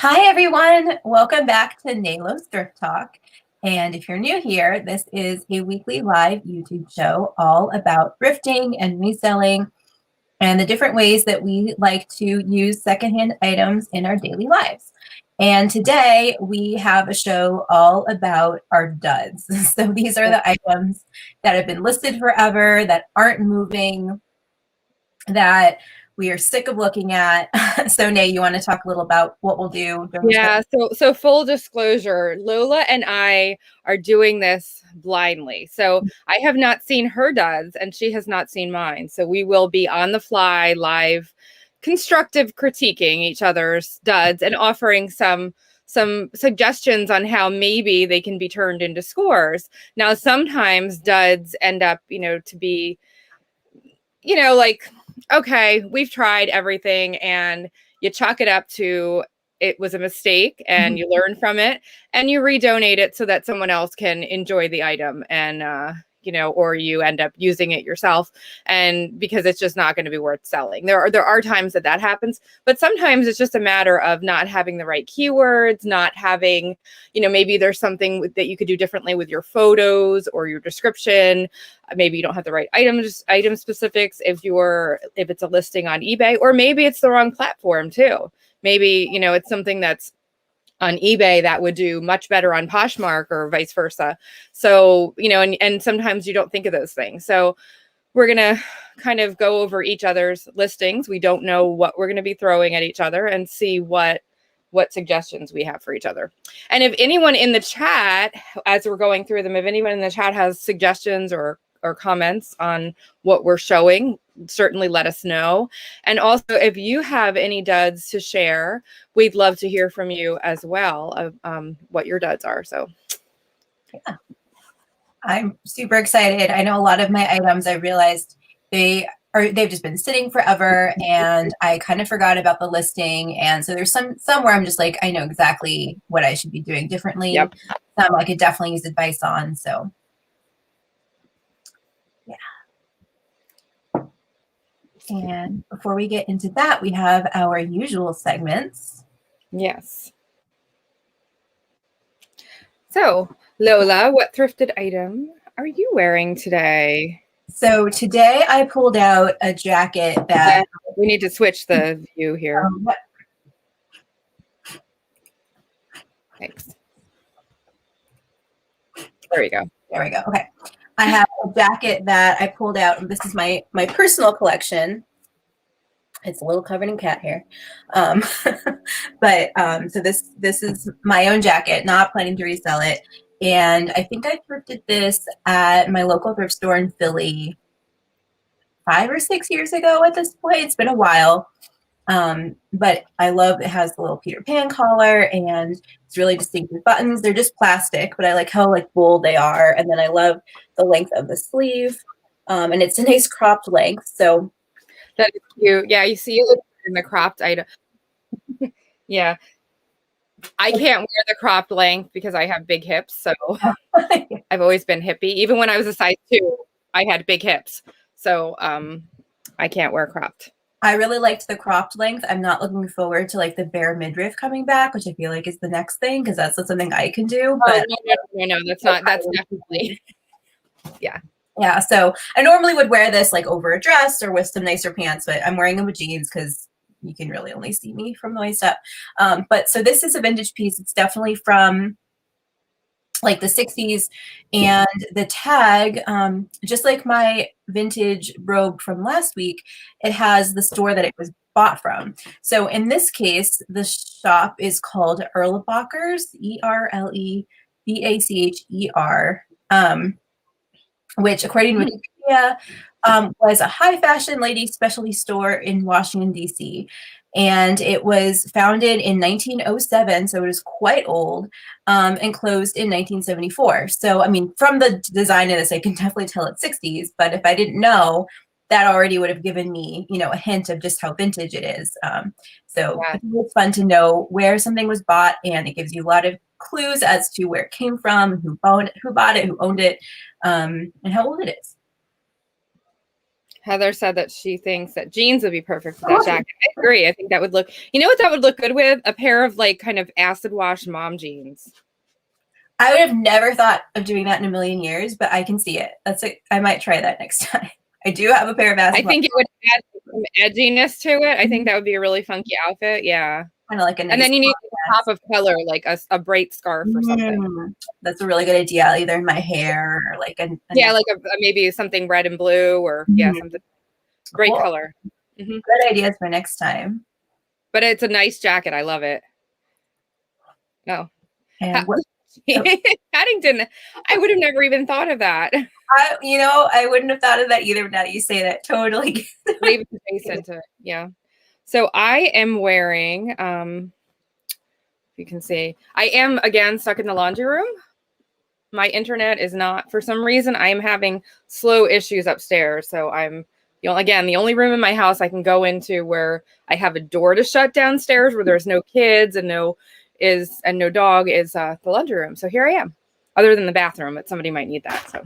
Hi, everyone. Welcome back to Naylo's Thrift Talk. And if you're new here, this is a weekly live YouTube show all about thrifting and reselling and the different ways that we like to use secondhand items in our daily lives. And today we have a show all about our duds. So these are the items that have been listed forever, that aren't moving, that we are sick of looking at. So Nay, you want to talk a little about what we'll do? Yeah, so full disclosure, Lola and I are doing this blindly. So I have not seen her duds and she has not seen mine. So we will be on the fly live constructive critiquing each other's duds and offering some suggestions on how maybe they can be turned into scores. Now sometimes duds end up, to be like, okay, we've tried everything, and you chalk it up to it was a mistake and you learn from it and you redonate it so that someone else can enjoy the item and, or you end up using it yourself, and because it's just not going to be worth selling. There are times that happens, but sometimes it's just a matter of not having the right keywords, not having, maybe there's something that you could do differently with your photos or your description. Maybe you don't have the right item specifics if it's a listing on eBay, or maybe it's the wrong platform too. Maybe, it's something that's on eBay that would do much better on Poshmark or vice versa. So, and sometimes you don't think of those things. So we're going to kind of go over each other's listings. We don't know what we're going to be throwing at each other and see what suggestions we have for each other. And if anyone in the chat, as we're going through them, if anyone in the chat has suggestions or comments on what we're showing, certainly let us know. And also, if you have any duds to share, we'd love to hear from you as well of what your duds are. So yeah, I'm super excited. I know a lot of my items, I realized they've just been sitting forever, and I kind of forgot about the listing. And so there's some where I'm just like, I know exactly what I should be doing differently. Yep. Some I could definitely use advice on. So yeah. And before we get into that, we have our usual segments. Yes. So, Lola, what thrifted item are you wearing today? So today I pulled out a jacket that... We need to switch the view here. Thanks. There we go. There we go. Okay. I have a jacket that I pulled out. This is my personal collection. It's a little covered in cat hair. So this is my own jacket, not planning to resell it. And I think I thrifted this at my local thrift store in Philly 5 or 6 years ago at this point. It's been a while. But I love, it has the little Peter Pan collar, and it's really distinctive buttons. They're just plastic, but I like how bold they are. And then I love the length of the sleeve. And it's a nice cropped length. So that is cute. Yeah, you see it in the cropped item. Yeah. I can't wear the cropped length because I have big hips. So I've always been hippie. Even when I was a size 2, I had big hips. So I can't wear cropped. I really liked the cropped length. I'm not looking forward to the bare midriff coming back, which I feel like is the next thing, because that's not something I can do. But no, that's not. That's definitely, yeah. Yeah, so I normally would wear this over a dress or with some nicer pants, but I'm wearing them with jeans because you can really only see me from the waist up. But so this is a vintage piece. It's definitely from the 60s, and the tag, just like my vintage robe from last week, it has the store that it was bought from. So in this case, the shop is called Erlebachers, Erlebacher, which, according to Wikipedia, was a high fashion ladies specialty store in Washington, D.C. And it was founded in 1907, so it is quite old, and closed in 1974. So, I mean, from the design of this, I can definitely tell it's 60s, but if I didn't know, that already would have given me, a hint of just how vintage it is. So yeah. It's fun to know where something was bought, and it gives you a lot of clues as to where it came from, who bought it, who owned it, and how old it is. Heather said that she thinks that jeans would be perfect for that jacket. I agree. I think that would look, you know what that would look good with? A pair of like kind of acid wash mom jeans. I would have never thought of doing that in a million years, but I can see it. I might try that next time. I do have a pair of acid. I think it would add some edginess to it. I think that would be a really funky outfit. Yeah. Kind of like a nice, and then you need a pop of color, like a bright scarf or something. That's a really good idea, either in my hair or like like maybe something red and blue or something great color. Good ideas for next time. But it's a nice jacket. I love it. No. Paddington, I would have never even thought of that. I wouldn't have thought of that either. Now that you say that, totally. Leave the face into it. Yeah. So I am wearing, you can see, I am again stuck in the laundry room. My internet is not, for some reason, I am having slow issues upstairs. So I'm, again, the only room in my house I can go into where I have a door to shut downstairs, where there's no kids and no dog, is the laundry room. So here I am, other than the bathroom, but somebody might need that. So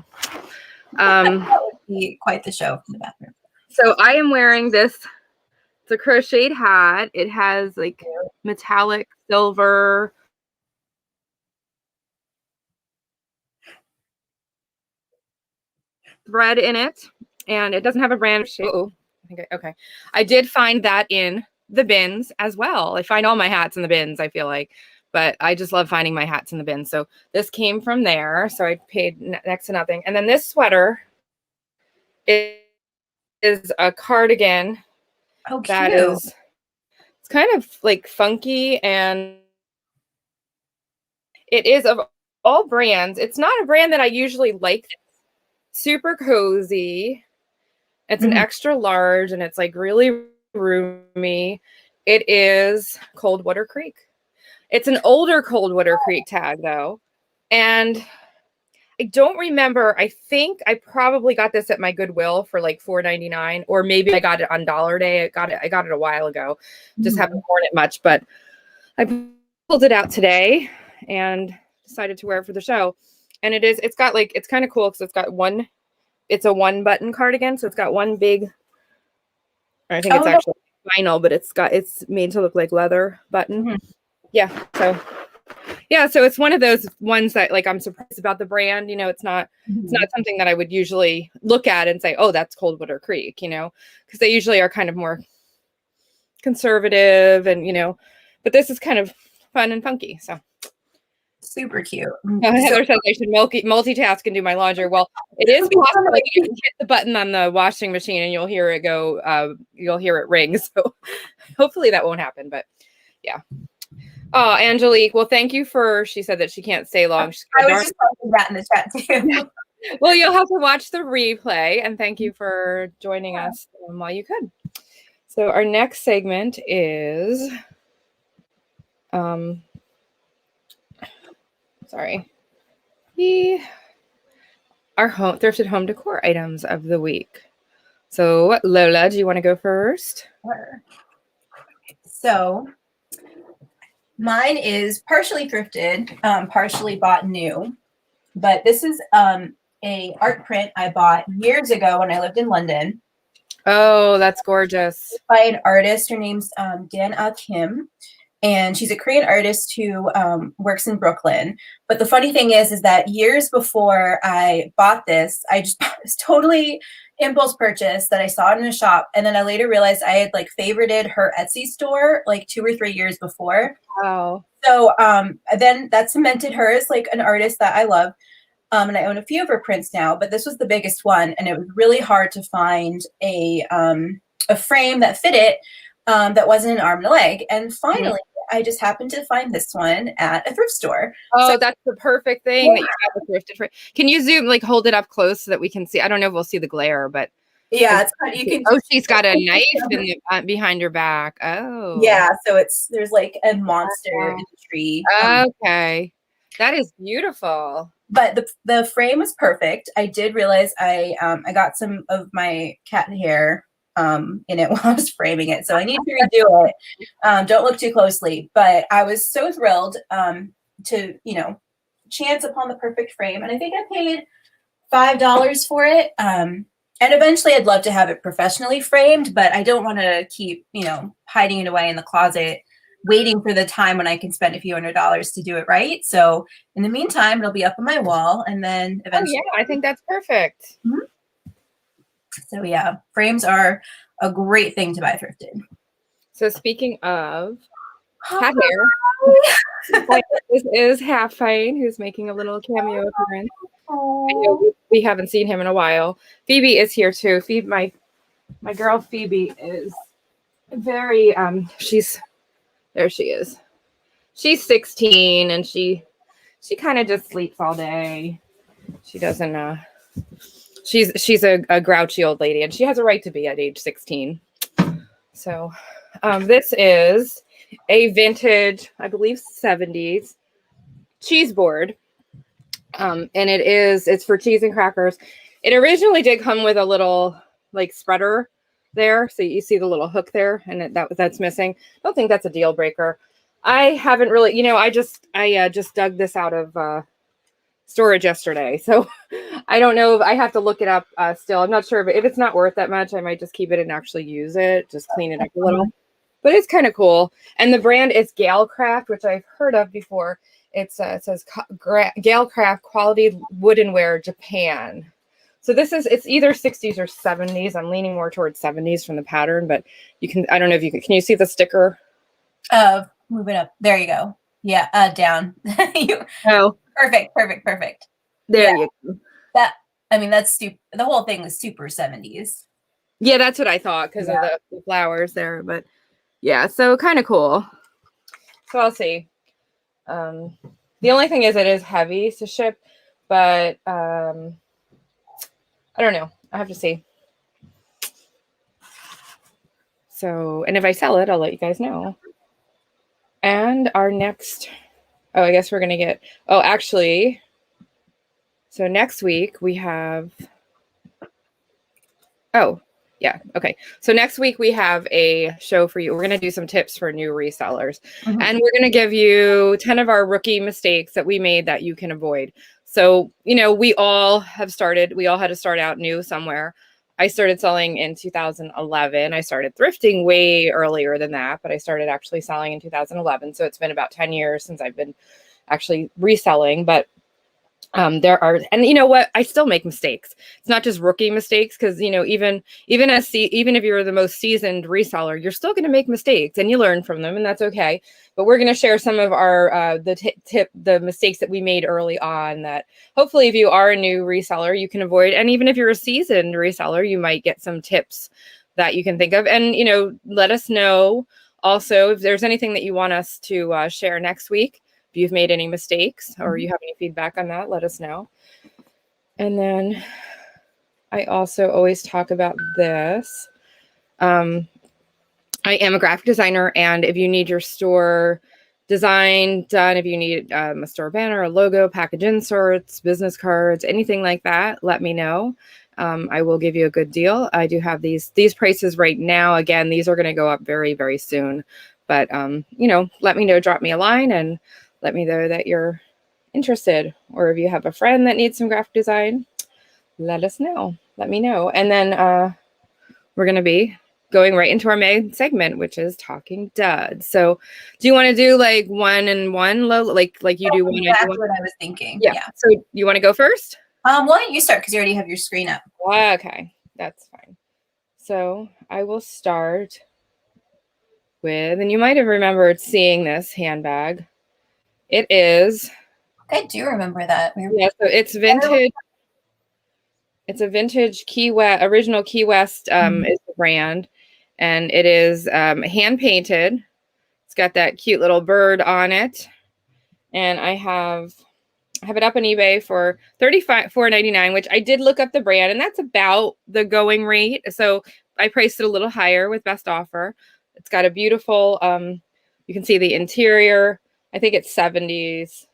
that would be quite the show in the bathroom. So I am wearing this. It's a crocheted hat. It has like metallic silver thread in it, and it doesn't have a brand. Okay. I did find that in the bins as well. I find all my hats in the bins, I feel like, but I just love finding my hats in the bins. So this came from there. So I paid next to nothing. And then this sweater is a cardigan. Oh, cute. That is, it's kind of like funky, and it is of all brands. It's not a brand that I usually like. Super cozy. It's an extra large, and it's like really roomy. It is Coldwater Creek. It's an older Coldwater Creek tag though, and I don't remember. I think I probably got this at my Goodwill for like $4.99, or maybe I got it on Dollar Day. I got it a while ago. Just haven't worn it much, but I pulled it out today and decided to wear it for the show. And it's kind of cool because it's a one button cardigan. So it's got one big, I think it's actually vinyl, but it's made to look like leather button. Yeah. So it's one of those ones that like I'm surprised about the brand. It's not something that I would usually look at and say, oh, that's Coldwater Creek, because they usually are kind of more conservative and but this is kind of fun and funky. So super cute. Heather says I should multitask and do my laundry. Well, it is possible that you can hit the button on the washing machine and you'll hear it go. You'll hear it ring. So hopefully that won't happen. But yeah. Oh, Angelique. Well, thank you she said that she can't stay long. I was just talking that in the chat too. Well, you'll have to watch the replay, and thank you for joining us while you could. So our next segment is, our thrifted home decor items of the week. So Lola, do you want to go first? Sure. So mine is partially thrifted, partially bought new, but this is a art print I bought years ago when I lived in London. Oh, that's gorgeous. By an artist. Her name's Dan Kim, and she's a Korean artist who works in Brooklyn. But the funny thing is that years before I bought this, I just bought this totally impulse purchase that I saw it in a shop, and then I later realized I had like favorited her Etsy store like 2 or 3 years before. Wow. So then that cemented her as like an artist that I love. And I own a few of her prints now, but this was the biggest one, and it was really hard to find a frame that fit it that wasn't an arm and a leg. And finally, I just happened to find this one at a thrift store. Oh, so that's the perfect thing that you have a thrifted frame. Can you zoom, like hold it up close so that we can see? I don't know if we'll see the glare, but yeah, it's kind of, you can. Oh, she's got a knife in the, behind her back. Oh, yeah. So there's like a monster in the tree. Okay, that is beautiful. But the frame was perfect. I did realize I got some of my cat hair in it while I was framing it, so I need to redo it. Don't look too closely, but I was so thrilled to chance upon the perfect frame, and I think I paid $5 for it. And And eventually I'd love to have it professionally framed, but I don't want to keep, hiding it away in the closet, waiting for the time when I can spend a few $100s to do it right. So in the meantime, it'll be up on my wall, and then eventually. Oh, yeah, I think that's perfect. Mhm. So yeah, frames are a great thing to buy thrifted. So speaking of cat hair, this is Half Fine, who's making a little cameo appearance. I know we haven't seen him in a while. Phoebe is here too. Phoebe, my girl Phoebe is very there she is. She's 16 and she kind of just sleeps all day. She doesn't she's a grouchy old lady, and she has a right to be at age 16. So this is a vintage, I believe 70s cheese board. And it's for cheese and crackers. It originally did come with a little like spreader there. So you see the little hook there, and that's missing. I don't think that's a deal breaker. I haven't really, I just dug this out of storage yesterday. So I don't know if I have to look it up still. I'm not sure, but if it's not worth that much, I might just keep it and actually use it. Just clean it up a little. But it's kind of cool. And the brand is Galecraft, which I've heard of before. It says Galecraft Quality Woodenware Japan. So it's either 60s or 70s. I'm leaning more towards 70s from the pattern, but I don't know if can you see the sticker? Move it up. There you go. Yeah, down. Perfect. There you go. That's the whole thing was super 70s. Yeah, that's what I thought because of the flowers there, but yeah, so kind of cool. So I'll see. The only thing is it is heavy to ship, but I don't know. I have to see. So, and if I sell it, I'll let you guys know. And our next, I guess we're going to actually, so next week we have, yeah. Okay. So next week we have a show for you. We're going to do some tips for new resellers. Mm-hmm. And we're going to give you 10 of our rookie mistakes that we made that you can avoid. So, we all had to start out new somewhere. I started selling in 2011. I started thrifting way earlier than that, but I started actually selling in 2011. So it's been about 10 years since I've been actually reselling, but there are, and you know what, I still make mistakes. It's not just rookie mistakes, because even if you're the most seasoned reseller, you're still going to make mistakes, and you learn from them, and that's okay. But we're going to share some of our the mistakes that we made early on that hopefully if you are a new reseller you can avoid, and even if you're a seasoned reseller you might get some tips that you can think of. And let us know also if there's anything that you want us to share next week. If you've made any mistakes or you have any feedback on that, let us know. And then I also always talk about this. I am a graphic designer, and if you need your store design done, if you need a store banner, a logo, package inserts, business cards, anything like that, let me know. I will give you a good deal. I do have these prices right now. Again, these are going to go up very, very soon. But, let me know, drop me a line and let me know that you're interested. Or if you have a friend that needs some graphic design, let us know. Let me know. And then we're going to be going right into our main segment, which is talking duds. So do you want to do like one and one, like you do one? That's what I was thinking. Yeah. So you want to go first? Why don't you start, because you already have your screen up. Okay, that's fine. So I will start with, and you might have remembered seeing this handbag. It is. I do remember that. Yeah, so it's vintage. It's a vintage original Key West is the brand, and it is hand painted. It's got that cute little bird on it, and I have it up on eBay for $34.99, which I did look up the brand, and that's about the going rate. So I priced it a little higher with best offer. It's got a beautiful. You can see the interior. I think it's 70s.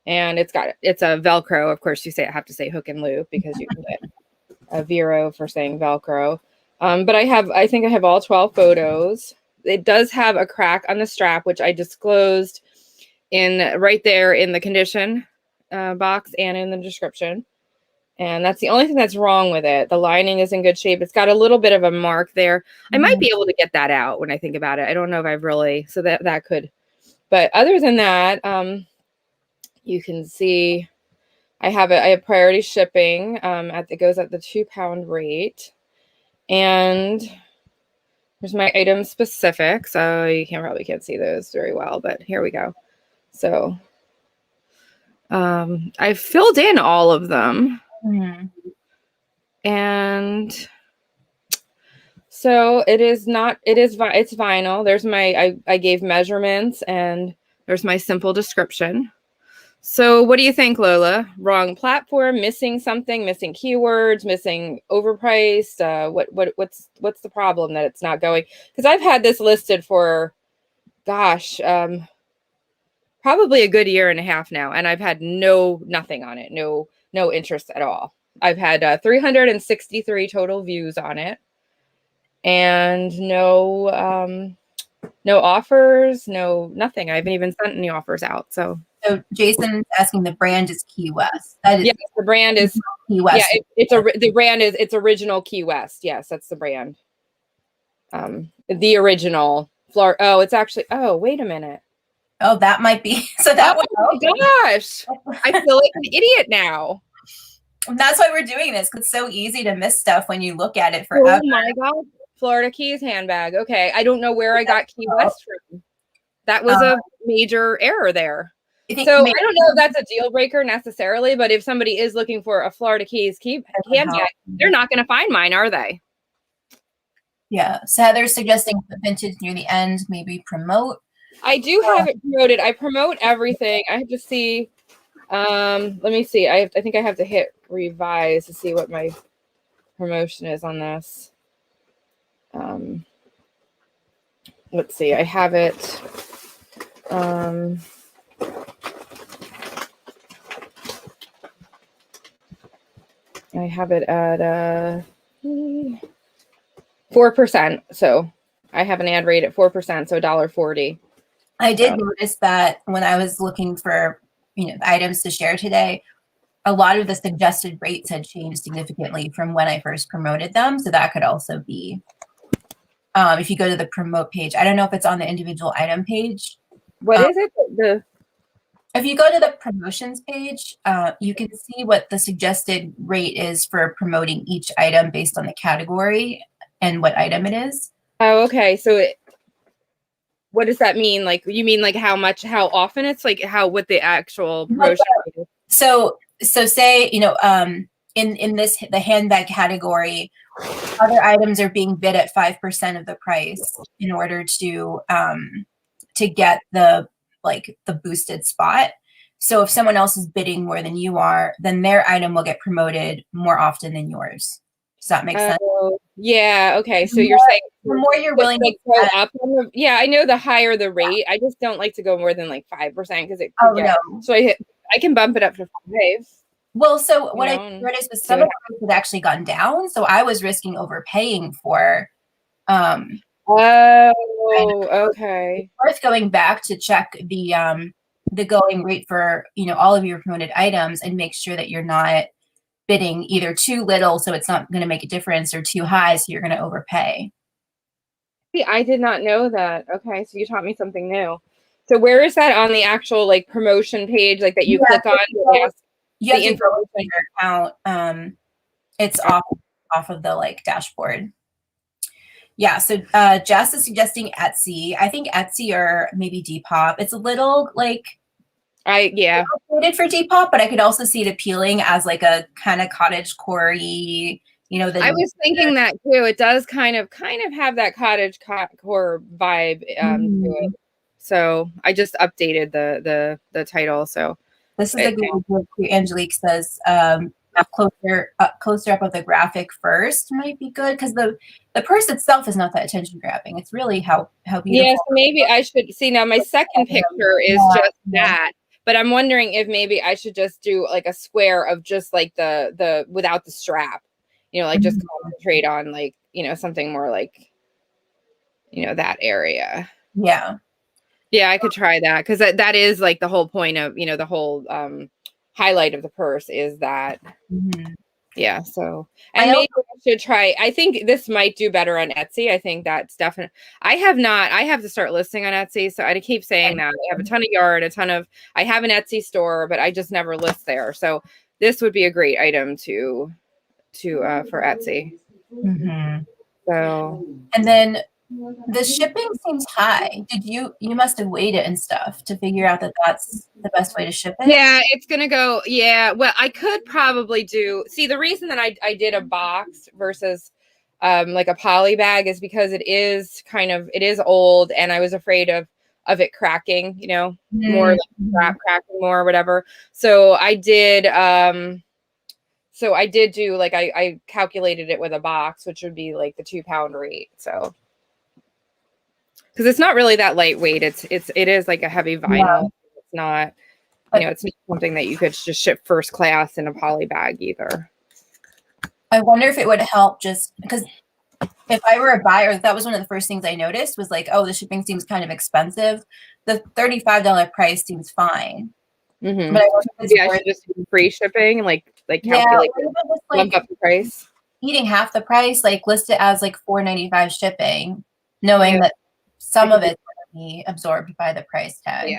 And it's a Velcro. Of course, I have to say hook and loop because you can get a Vero for saying Velcro. But I think I have all 12 photos. It does have a crack on the strap, which I disclosed right there in the condition box and in the description. And that's the only thing that's wrong with it. The lining is in good shape. It's got a little bit of a mark there. I might be able to get that out when I think about it. I don't know if I've really, so that could, but other than that, you can see I have priority shipping it goes at the £2 rate. And here's my item specifics. So you probably can't see those very well, but here we go. So I've filled in all of them. And so it's vinyl. There's I gave measurements, and there's my simple description. So what do you think, Lola? Wrong platform, missing something, missing keywords, missing overpriced? What's the problem that it's not going? Because I've had this listed for, gosh, probably a good year and a half now, and I've had nothing on it, no interest at all. I've had 363 total views on it, and no offers, nothing. I haven't even sent any offers out. So Jason's asking, the brand is Key West. That is, yes, the brand is Key West. Yeah, the brand is original Key West. Yes, that's the brand. The original Florida. Oh, it's actually. Oh, wait a minute. Oh, that might be. So that would. Oh my gosh, I feel like an idiot now. That's why we're doing this. It's so easy to miss stuff when you look at it forever. Oh my God. Florida Keys handbag. Okay. I don't know where I got Key West from. That was a major error there. So I don't know if that's a deal breaker necessarily, but if somebody is looking for a Florida Keys handbag, they're not going to find mine, are they? Yeah. So Heather's suggesting vintage near the end, maybe promote. I do have it promoted. I promote everything. I have to see. Let me see. I think I have to hit revise to see what my promotion is on this. Let's see. I have it. I have it at 4%. So I have an ad rate at 4%. So $1.40. I did notice that when I was looking for items to share today, a lot of the suggested rates had changed significantly from when I first promoted them. So that could also be, if you go to the promote page, I don't know if it's on the individual item page. What is it? If you go to the promotions page, you can see what the suggested rate is for promoting each item based on the category and what item it is. Oh, okay. So what does that mean? Like, you mean like how often it's like what the actual promotion is? So say, in the handbag category, other items are being bid at 5% of the price in order to get the boosted spot. So if someone else is bidding more than you are, then their item will get promoted more often than yours. Does that make sense? Yeah. Okay. So you're saying the more you're willing to go up. Yeah, I know the higher the rate. I just don't like to go more than like 5% because it. No. So I can bump it up to 5. Well, so what I noticed was some of the rates had actually gone down. So I was risking overpaying for. Oh, okay. It's worth going back to check the going rate for all of your promoted items and make sure that you're not bidding either too little, so it's not going to make a difference, or too high, so you're going to overpay. See, I did not know that. Okay, so you taught me something new. So where is that on the actual promotion page, that you click on? You have to go into your account. It's off of the dashboard. Yeah, so Jess is suggesting Etsy. I think Etsy or maybe Depop. It's a little rated for Depop, but I could also see it appealing as a kind of cottage core-y, I was thinking that too. It does kind of have that cottage core vibe to it. So I just updated the title. So this is a good one. Angelique says closer up of the graphic first might be good, because the purse itself is not that attention grabbing. It's really how beautiful. Yes, maybe I should see. Now my second picture is just that, but I'm wondering if maybe I should just do a square of just the without the strap, just concentrate on something more that area. Yeah, I could try that, because that is the whole point of the whole highlight of the purse is that. Yeah, so and maybe I should try. I think this might do better on Etsy. I think that's definite. I have to start listing on Etsy. So I keep saying that. I have a ton of yarn, I have an Etsy store, but I just never list there. So this would be a great item to for Etsy. Mm-hmm. So and then the shipping seems high. You must have weighed it and stuff to figure out that that's the best way to ship it? yeah, it's gonna go. Yeah, well, I could probably see the reason that I did a box versus like a poly bag is because it is old, and I was afraid of it cracking, more like cracking more or whatever. So I did do like I calculated it with a box, which would be like the 2-pound rate. So because it's not really that lightweight, it is like a heavy vinyl. Yeah. It's not, it's not something that you could just ship first class in a poly bag either. I wonder if it would help just because if I were a buyer, that was one of the first things I noticed was like, oh, the shipping seems kind of expensive. The $35 price seems fine. Mm-hmm. But I wonder if I should just do free shipping, like calculate, bump up the price. Eating half the price, like list it as like $4.95 shipping, knowing that some of it's going to be absorbed by the price tag.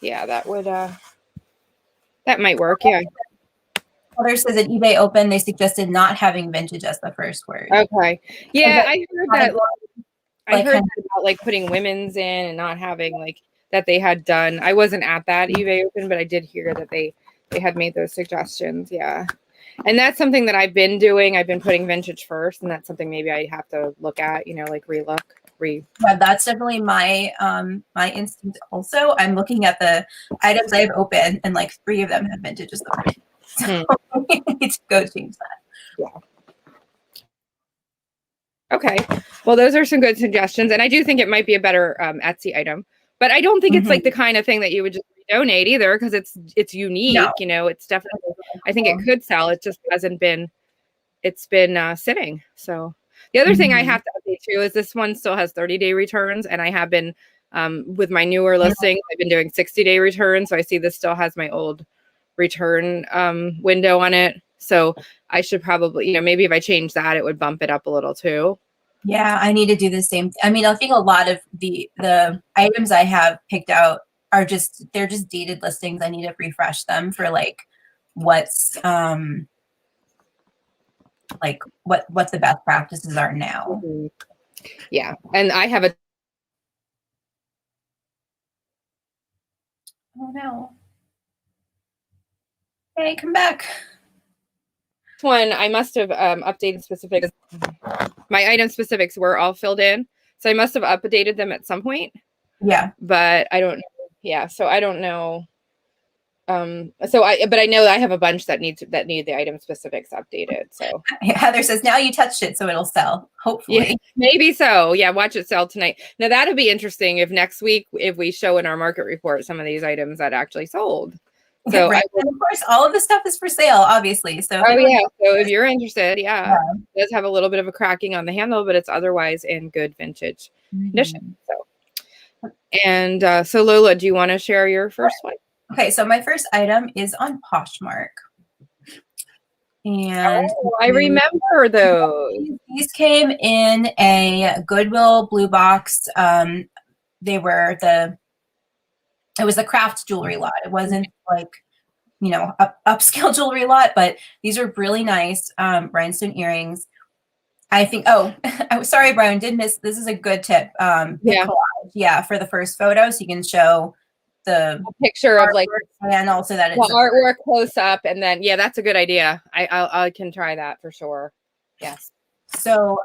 Yeah, that would that might work. Yeah. Heather says at eBay Open, they suggested not having vintage as the first word. Okay. Yeah, I heard that. I heard that about like putting women's in and not having like that they had done. I wasn't at that eBay Open, but I did hear that they had made those suggestions. Yeah. And that's something that I've been doing. I've been putting vintage first, and that's something maybe I have to look at, like Yeah, that's definitely my my instinct also. I'm looking at the items I have open, and like 3 of them have vintage as the first. So we need to go change that. Yeah. Okay. Well, those are some good suggestions. And I do think it might be a better Etsy item. But I don't think it's like the kind of thing that you would just donate either, because it's unique. No. It's definitely, I think it could sell. It just hasn't been, it's been sitting. So the other thing I have to update too is this one still has 30-day returns. And I have been, with my newer listings, I've been doing 60-day returns. So I see this still has my old return window on it. So I should probably, maybe if I change that, it would bump it up a little too. Yeah, I need to do the same. I mean, I think a lot of the items I have picked out are they're just dated listings. I need to refresh them for like what's like what the best practices are now. Yeah, and I have a. Oh no. Hey, come back. One I must have updated specifics. My item specifics were all filled in, so I must have updated them at some point. Yeah, but I don't know. Yeah, so I don't know. But I know I have a bunch that need the item specifics updated. So Heather says now you touched it, so it'll sell. Hopefully, yeah, maybe so. Yeah, watch it sell tonight. Now that'll be interesting if next week we show in our market report some of these items that actually sold. So right. And of course, all of this stuff is for sale, obviously. So so if you're interested, it does have a little bit of a cracking on the handle, but it's otherwise in good vintage condition. So, and so Lola, do you want to share your first one? Okay, so my first item is on Poshmark, and I remember those. These came in a Goodwill blue box. They were it was the craft jewelry lot. It wasn't like, upscale jewelry lot, but these are really nice rhinestone earrings. I think, I was sorry, Brian, did miss, this is a good tip. Collage, for the first photo, so you can show the picture of like, and also that it's artwork close up, and then, that's a good idea. I can try that for sure. Yes. So,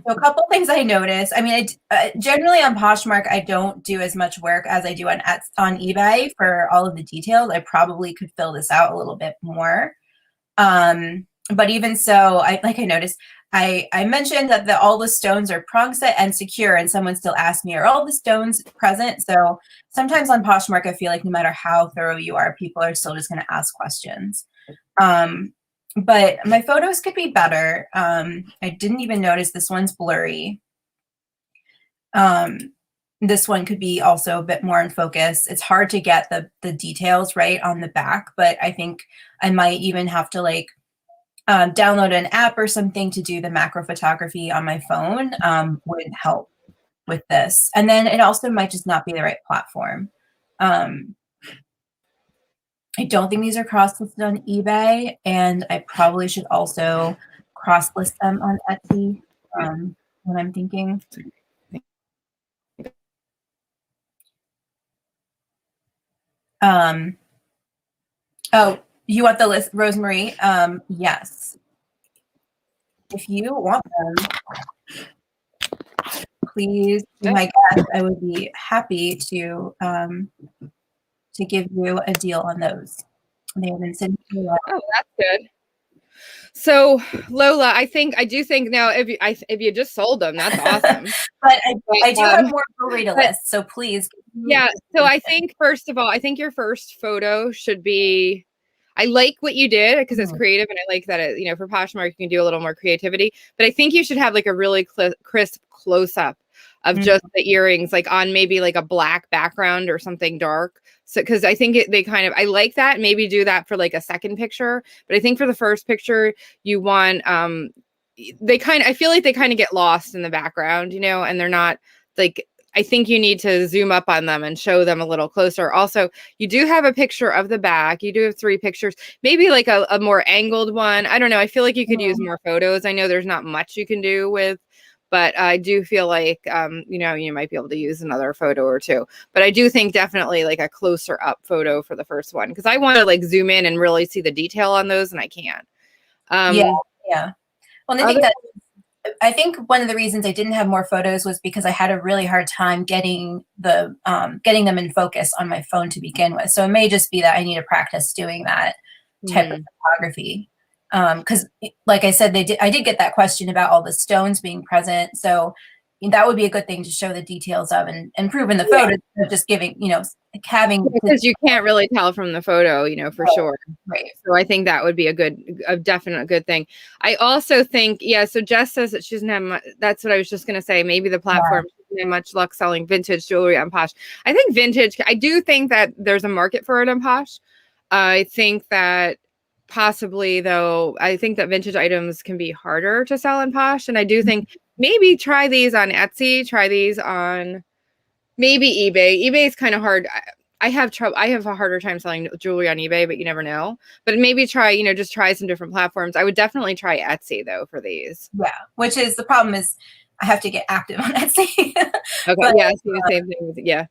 so a couple things I noticed. I mean, generally on Poshmark, I don't do as much work as I do on eBay for all of the details. I probably could fill this out a little bit more. But even so, I noticed, I mentioned that all the stones are prong set and secure, and someone still asked me, are all the stones present? So sometimes on Poshmark, I feel like no matter how thorough you are, people are still just going to ask questions. But my photos could be better. I didn't even notice this one's blurry. this one could be also a bit more in focus. It's hard to get the details right on the back, but I think I might even have to like download an app or something to do the macro photography on my phone would help with this. And then it also might just not be the right platform. I don't think these are cross-listed on eBay, and I probably should also cross-list them on Etsy when I'm thinking. Oh, you want the list, Rosemary? Yes. If you want them, please be my guest. I would be happy to give you a deal on those. They have been sent to me. Oh, that's good. So Lola, I do think now if you just sold them, that's awesome. But I do have more jewelry to list, so please. Yeah. So I think first of all, I think your first photo should be. I like what you did because it's creative, and I like that it, for Poshmark you can do a little more creativity. But I think you should have like a really crisp close up of just the earrings, like on maybe like a black background or something dark. So because I think I like that. Maybe do that for like a second picture. But I think for the first picture you want I feel like they kind of get lost in the background, and they're not like. I think you need to zoom up on them and show them a little closer. Also, you do have a picture of the back. You do have 3 pictures, maybe like a more angled one. I don't know. I feel like you could use more photos. I know there's not much you can do with, but I do feel like, you might be able to use another photo or 2. But I do think definitely like a closer up photo for the first one, because I want to like zoom in and really see the detail on those, and I can't. Yeah. Well, I think one of the reasons I didn't have more photos was because I had a really hard time getting them in focus on my phone to begin with. So it may just be that I need to practice doing that type of photography. Because like I said, I did get that question about all the stones being present. So that would be a good thing to show the details of and prove in the photos, just giving, having. Because you can't really tell from the photo, for sure. Right. So I think that would be a definite good thing. I also think, so Jess says that she doesn't have much, that's what I was just going to say. Maybe the platform doesn't have much luck selling vintage jewelry on Posh. I think vintage, I do think that there's a market for it on Posh. I think that possibly though, I think that vintage items can be harder to sell on Posh. And I do think maybe try these on Etsy, try these on maybe eBay. eBay is kind of hard. I have a harder time selling jewelry on eBay, but you never know. But maybe try, just try some different platforms. I would definitely try Etsy though for these. Yeah, which is the problem is I have to get active on Etsy. Okay, but, the same thing with But yeah,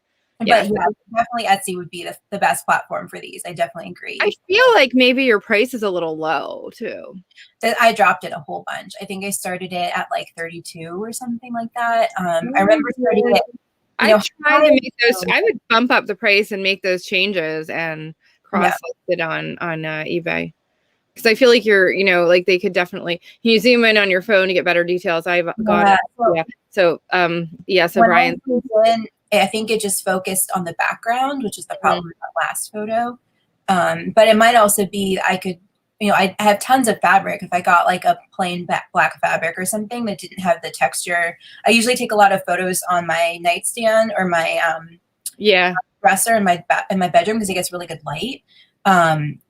definitely Etsy would be the best platform for these. I definitely agree. I feel like maybe your price is a little low too. I dropped it a whole bunch. I think I started it at like 32 or something like that. I remember starting it. I try to make those. I would bump up the price and make those changes and cross it on eBay, because I feel like you're, like they could definitely. Can you zoom in on your phone to get better details? I've got it. So So Brian. I think it just focused on the background, which is the problem with that last photo. But it might also be I could, I have tons of fabric. If I got like a plain black fabric or something that didn't have the texture, I usually take a lot of photos on my nightstand or my dresser in my bedroom because it gets really good light.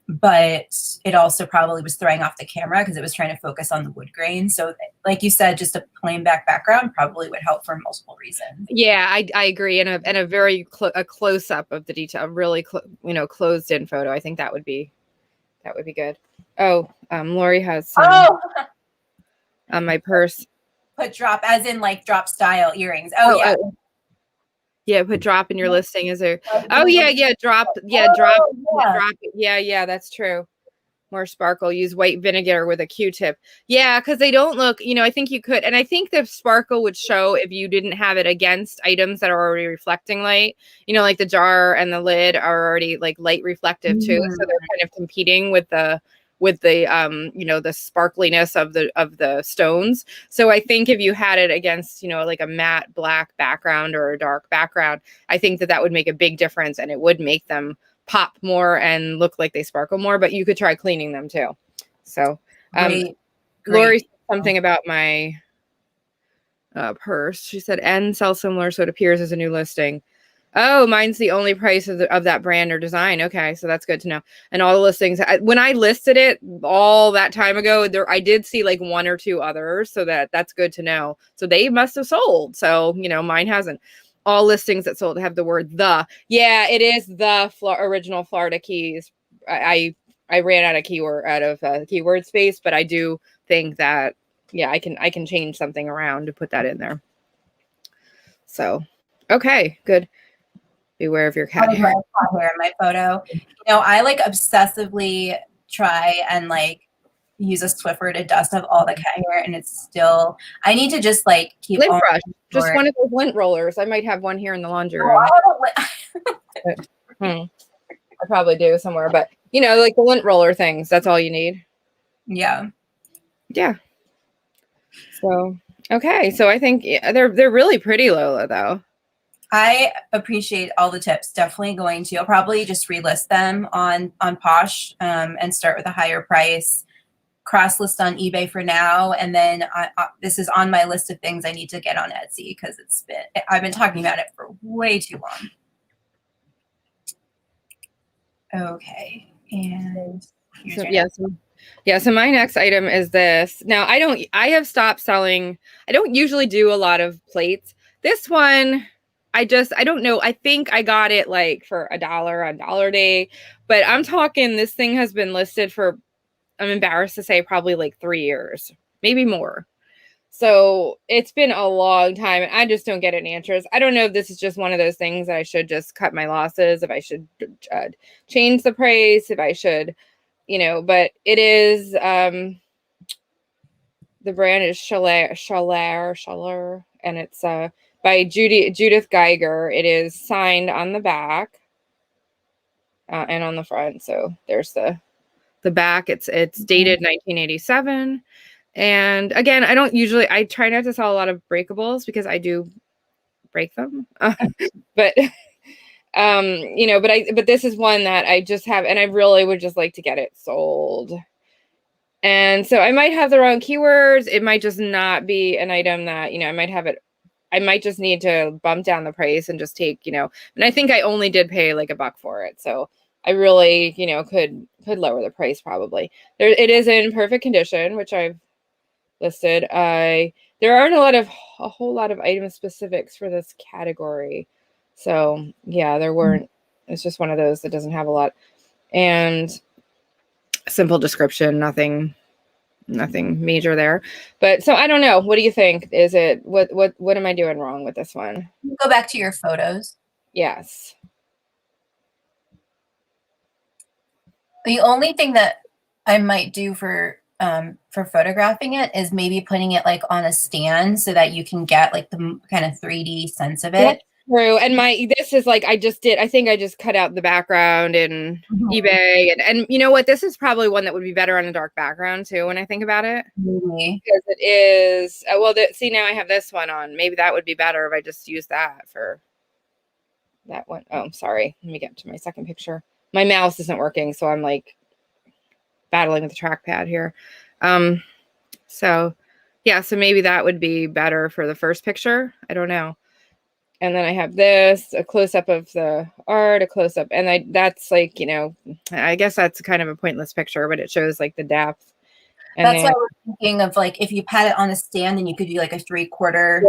But it also probably was throwing off the camera because it was trying to focus on the wood grain. So like you said, just a plain background probably would help for multiple reasons. Yeah, I agree. And a very close up of the detail, really, closed in photo. I think that would be good. Oh, Lori has some on my purse. Put drop as in like drop style earrings. Yeah, put drop in your listing. Is there? Oh yeah, drop. Yeah, drop. Yeah, that's true. More sparkle. Use white vinegar with a Q-tip. Yeah, because they don't look. I think you could, and I think the sparkle would show if you didn't have it against items that are already reflecting light. Like the jar and the lid are already like light reflective too, so they're kind of competing with the the sparkliness of the stones. So I think if you had it against like a matte black background or a dark background, I think that would make a big difference, and it would make them pop more and look like they sparkle more. But you could try cleaning them too. So Great. Lori said something about my purse. She said, and sell similar, so it appears as a new listing. Oh, mine's the only price of that brand or design. Okay, so that's good to know. And all the listings, when I listed it all that time ago, I did see like one or two others, so that's good to know. So they must have sold. So, mine hasn't. All listings that sold have the word the. Yeah, it is the original Florida Keys. I ran out of keyword space, but I do think that, yeah, I can change something around to put that in there. So, okay, good. Beware of your cat hair. Cat hair in my photo. I like obsessively try and like use a Swiffer to dust off all the cat hair, and it's still. I need to just like keep lint brush. Just one of those lint rollers. I might have one here in the laundry room. I probably do somewhere, but like the lint roller things. That's all you need. Yeah. Yeah. So okay, so I think they're really pretty, Lola, though. I appreciate all the tips. Definitely going to. I'll probably just relist them on Posh and start with a higher price. Cross list on eBay for now, and then this is on my list of things I need to get on Etsy because I've been talking about it for way too long. Okay, and so my next item is this. Now I have stopped selling. I don't usually do a lot of plates. This one, I don't know. I think I got it like for $1 on Dollar Day, but I'm talking this thing has been listed for, I'm embarrassed to say, probably like 3 years, maybe more. So it's been a long time, and I just don't get any answers. I don't know if this is just one of those things that I should just cut my losses, if I should change the price, if I should, but it is, the brand is chaler, and it's by Judith Geiger. It is signed on the back and on the front. So there's the back. It's dated 1987. And again, I try not to sell a lot of breakables because I do break them. But but this is one that I just have, and I really would just like to get it sold. And so I might have the wrong keywords. It might just not be an item that, I might have it. I might just need to bump down the price and just take, and I think I only did pay like $1 for it. So I really, could lower the price probably. It is in perfect condition, which I've listed. There aren't a whole lot of item specifics for this category. So yeah, there weren't. It's just one of those that doesn't have a lot. And simple description, nothing major there. But so I don't know. What do you think? Is it what am I doing wrong with this one? Go back to your photos. Yes. The only thing that I might do for photographing it is maybe putting it like on a stand so that you can get like the kind of 3D sense of it. That's true. And this is like, I think I just cut out the background in eBay. And you know what? This is probably one that would be better on a dark background too, when I think about it. Really? Because it is, see, now I have this one on. Maybe that would be better if I just use that for that one. Oh, sorry. Let me get to my second picture. My mouse isn't working, so I'm like battling with the trackpad here. So yeah, so maybe that would be better for the first picture. I don't know. And then I have this, a close-up of the art, a close-up. And that's like, I guess that's kind of a pointless picture, but it shows like the depth. And that's why I was thinking of like, if you pat it on a stand, then you could do like a 3/4.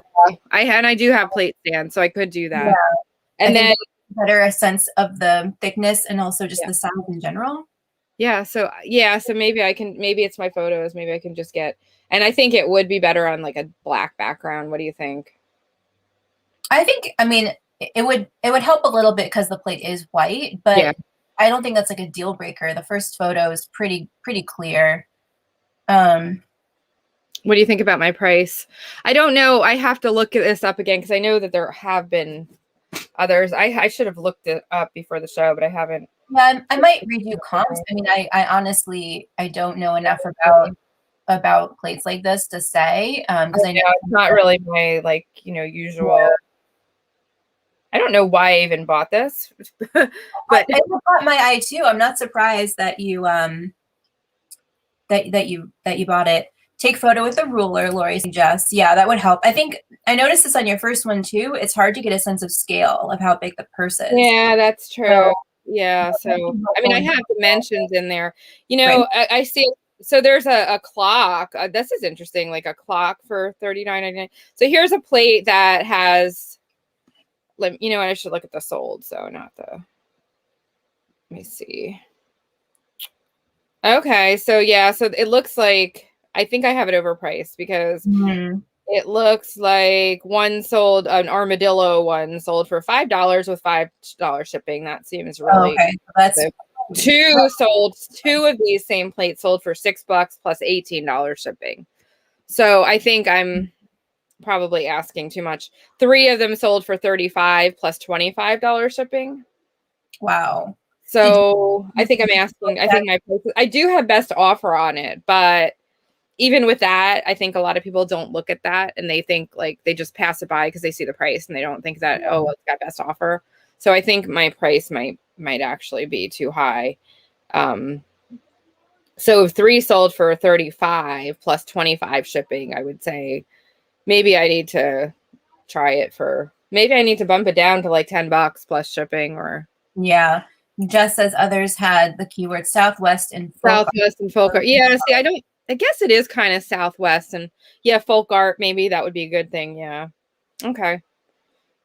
Yeah, I do have plate stands, so I could do that. Yeah. And then better a sense of the thickness and also just the size in general. Yeah. So maybe it's my photos. Maybe I can just and I think it would be better on like a black background. What do you think? I mean, it would help a little bit because the plate is white, but I don't think that's like a deal breaker. The first photo is pretty clear. What do you think about my price? I don't know. I have to look this up again because I know that there have been others. I should have looked it up before the show, but I haven't. Yeah, I might read you comps. I mean, I honestly, I don't know enough about plates like this to say, because I know it's not really my usual. Yeah. I don't know why I even bought this, but it caught my eye too. I'm not surprised that you that you bought it. take photo with a ruler, Lori suggests. Yeah, that would help. I think I noticed this on your first one too. It's hard to get a sense of scale of how big the purse is. Yeah, that's So, true. Yeah. So, I mean, I have dimensions in there. You know, right. I see. So there's a clock. This is interesting, like a clock for $39.99. So here's a plate that has, you know what? I should look at the sold. So not the, let me see. Okay. So yeah. So it looks like, I think I have it overpriced because it looks like one sold, an armadillo one sold for $5 with $5 shipping. That seems really okay. So that's two of these same plates sold for $6 plus $18 shipping. So I think I'm probably asking too much. 3 of them sold for $35 plus $25 shipping. wow. So I think I'm asking, I think I do have best offer on it, but even with that, I think a lot of people don't look at that and they think like they just pass it by because they see the price and they don't think that, oh, it's got best offer. So I think my price might actually be too high. So if 3 sold for 35 plus 25 shipping, I would say maybe I need to try it for, maybe I need to bump it down to like $10 plus shipping or. Yeah. Jess says others had the keyword Southwest and Southwest and folk art. Yeah, see, I guess it is kind of Southwest and yeah, folk art, maybe that would be a good thing. Yeah. Okay.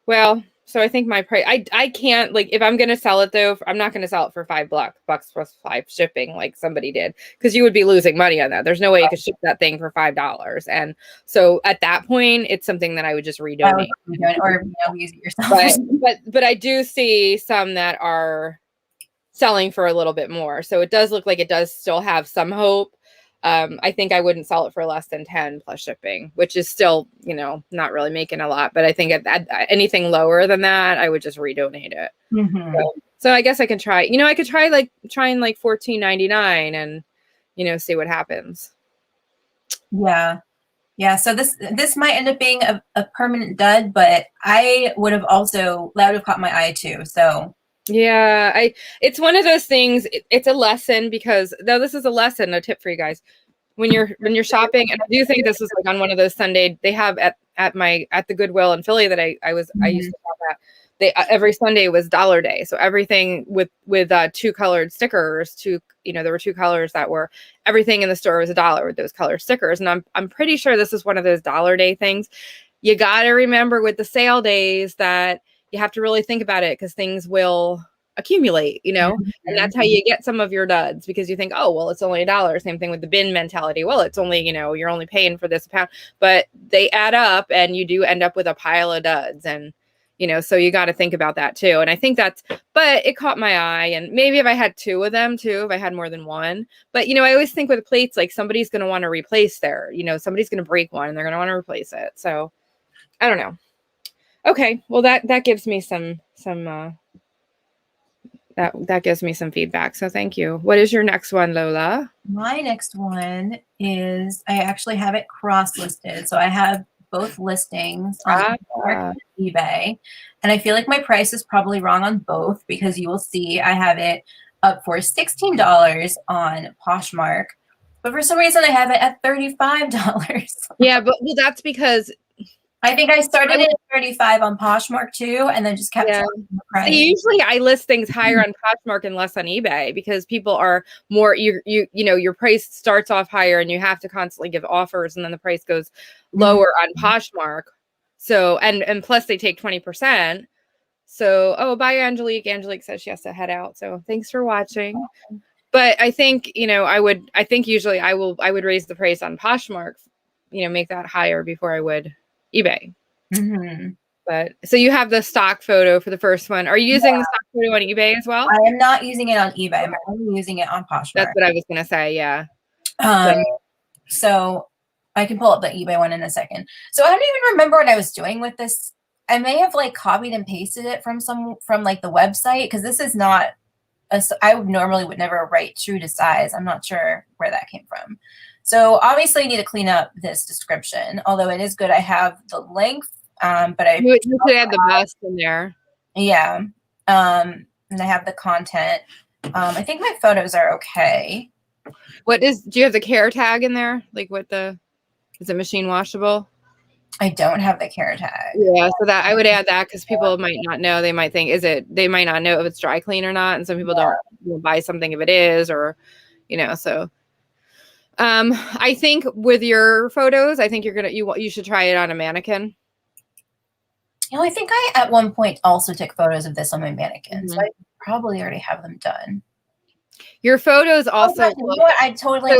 Well, so I think my price, I can't, like, if I'm going to sell it though, I'm not going to sell it for $5 plus 5 shipping like somebody did, because you would be losing money on that. There's no way you could ship that thing for $5. And so at that point, it's something that I would just redonate. Or use it yourself. But I do see some that are selling for a little bit more. So it does look like it does still have some hope. I think I wouldn't sell it for less than 10 plus shipping, which is still, you know, not really making a lot. But I think at anything lower than that, I would just redonate it. So I guess I can try, you know, I could try like $14.99 and, you know, see what happens. Yeah. Yeah. So this might end up being a permanent dud, but I would have also, that would have caught my eye too. So yeah, it's one of those things. It's a lesson because though this is a lesson, a tip for you guys when you're shopping. And I do think this was like on one of those Sunday they have at the Goodwill in Philly that I used to shop at. They every Sunday was dollar day, so everything with 2 colored stickers. There were 2 colors that were everything in the store was $1 with those color stickers. And I'm pretty sure this is one of those dollar day things. You got to remember with the sale days that you have to really think about it because things will accumulate, you know, and that's how you get some of your duds because you think, oh, well, it's only $1. Same thing with the bin mentality. Well, it's only, you know, you're only paying for this pound, but they add up and you do end up with a pile of duds. And, you know, so you got to think about that too. And I think but it caught my eye. And maybe if I had 2 of them too, if I had more than one, but, you know, I always think with plates, like somebody's going to want to replace somebody's going to break one and they're going to want to replace it. So I don't know. Okay, well that gives me some that gives me some feedback. So thank you. What is your next one, Lola? My next one is I actually have it cross-listed. So I have both listings on eBay, and I feel like my price is probably wrong on both because you will see I have it up for $16 on Poshmark, but for some reason I have it at $35. Yeah, but well, that's because I think I started at 35 on Poshmark too, and then just kept the price. Usually I list things higher on Poshmark and less on eBay because people are more your price starts off higher and you have to constantly give offers and then the price goes lower on Poshmark. So and plus they take 20%. So bye Angelique. Angelique says she has to head out. So thanks for watching. But I think, usually I would raise the price on Poshmark, make that higher before I would eBay. But so you have the stock photo for the first one. Are you using the stock photo on eBay as well? I am not using it on eBay. I'm only using it on Poshmark. That's what I was gonna say. Yeah. So I can pull up the eBay one in a second. So I don't even remember what I was doing with this. I may have like copied and pasted it from like the website because this is not. I normally would never write true to size. I'm not sure where that came from. So obviously I need to clean up this description, although it is good. I have the length, but you could add the bust in there. Yeah. And I have the content. I think my photos are okay. Do you have the care tag in there? Like what the? Is it machine washable? I don't have the care tag. Yeah, so that I would add that because people might not know. They might think, they might not know if it's dry clean or not. And some people don't buy something if it is, or, so. I think with your photos, I think you should try it on a mannequin. I think I at one point also took photos of this on my mannequin, so Mhm. I probably already have them done. Your photos also. You know what? I totally.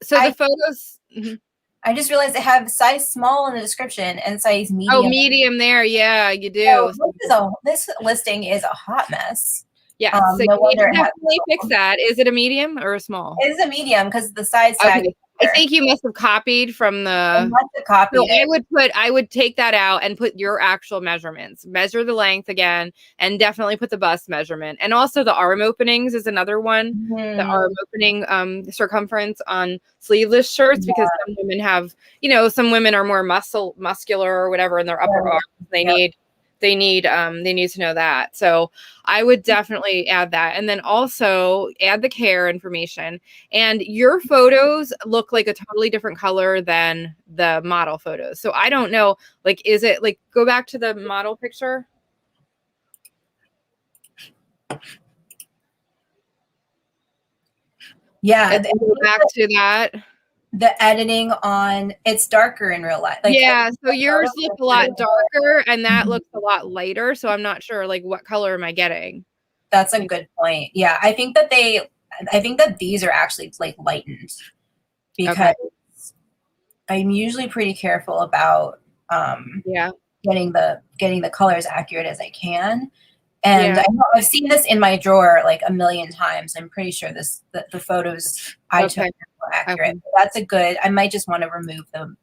So the photos. Mhm. I just realized they have size small in the description and size medium. Oh, medium there. Yeah, you do. So this listing is a hot mess. Yeah, so no you need wonder to definitely fix that. Is it a medium or a small? It is a medium because the size tag. Okay. I think you must have copied from the. I must have copied it. I would take that out and put your actual measurements. Measure the length again, and definitely put the bust measurement. And also the arm openings is another one. The arm opening circumference on sleeveless shirts, because some women have, some women are more muscular or whatever in their upper arms. They need to know that. So I would definitely add that. And then also add the care information. And your photos look like a totally different color than the model photos. So I don't know, is it go back to the model picture? Yeah. Go back to that. The editing on it's darker in real life. So yours look a lot darker and that looks a lot lighter. So I'm not sure what color am I getting? That's a good point. Yeah, I think that these are actually lightened, because I'm usually pretty careful about getting the colors accurate as I can. And I've seen this in my drawer a million times. I'm pretty sure the photos I took were accurate. Okay. That's a good. I might just want to remove them.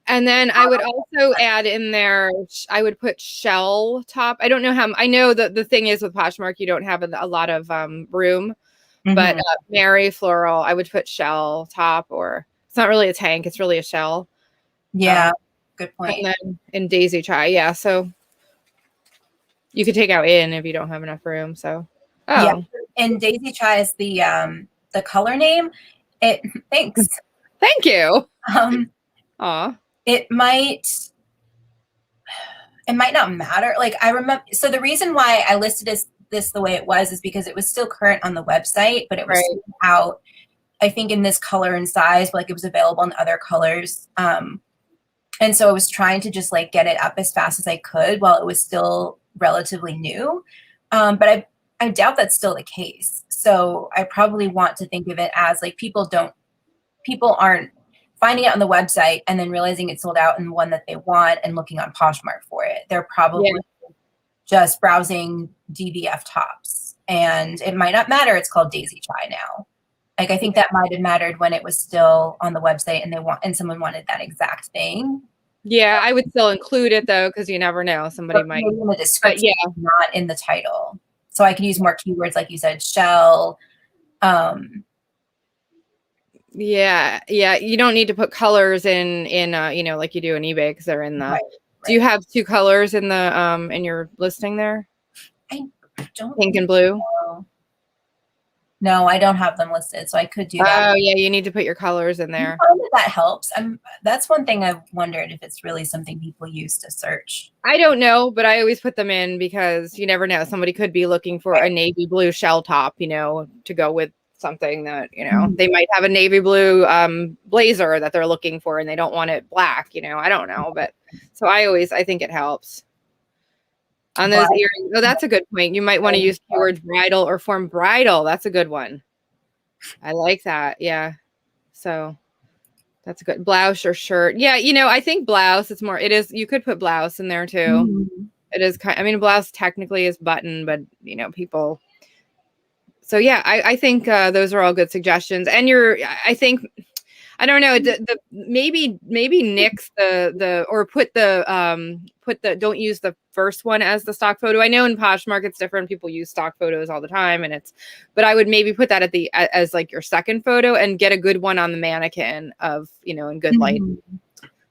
And then I would also add in there, I would put shell top. I don't know how, I know that the thing is with Poshmark, you don't have a lot of room, but Mary Floral, I would put shell top, or it's not really a tank, it's really a shell. Yeah, good point. And then in Daisy Chai, yeah. So you could take out in if you don't have enough room. So, yeah. And Daisy Chai is the color name. Thanks. Thank you. Aw. It might not matter. I remember, so the reason why I listed this the way it was is because it was still current on the website, but it was out, I think, in this color and size, but it was available in other colors. And so I was trying to just get it up as fast as I could while it was still relatively new. But I doubt that's still the case. So I probably want to think of it as people aren't finding it on the website and then realizing it's sold out and one that they want and looking on Poshmark for it. They're probably just browsing DVF tops, and it might not matter. It's called Daisy Chai now. I think that might have mattered when it was still on the website and someone wanted that exact thing. Yeah, I would still include it though, because you never know. Somebody might in the description, not in the title. So I could use more keywords, like you said, shell. Yeah. You don't need to put colors in like you do in eBay, because they're in the. Right. Do you have two colors in the in your listing there? I don't. Pink and blue. No, I don't have them listed, so I could do that. Oh yeah, you need to put your colors in there. That helps. That's one thing I've wondered if it's really something people use to search. I don't know, but I always put them in because you never know. Somebody could be looking for a navy blue shell top, to go with something that, they might have a navy blue blazer that they're looking for and they don't want it black, I don't know. But so I think it helps. On those earrings. Oh, that's a good point. You might want to use keywords bridal or form bridal. That's a good one. I like that. Yeah. So that's a good blouse or shirt. Yeah. I think blouse, you could put blouse in there too. It is blouse technically is button, but people. So yeah, I think those are all good suggestions. And I don't know, maybe nix or don't use the first one as the stock photo. I know in Poshmark it's different. People use stock photos all the time, but I would maybe put that as your second photo and get a good one on the mannequin of, in good light.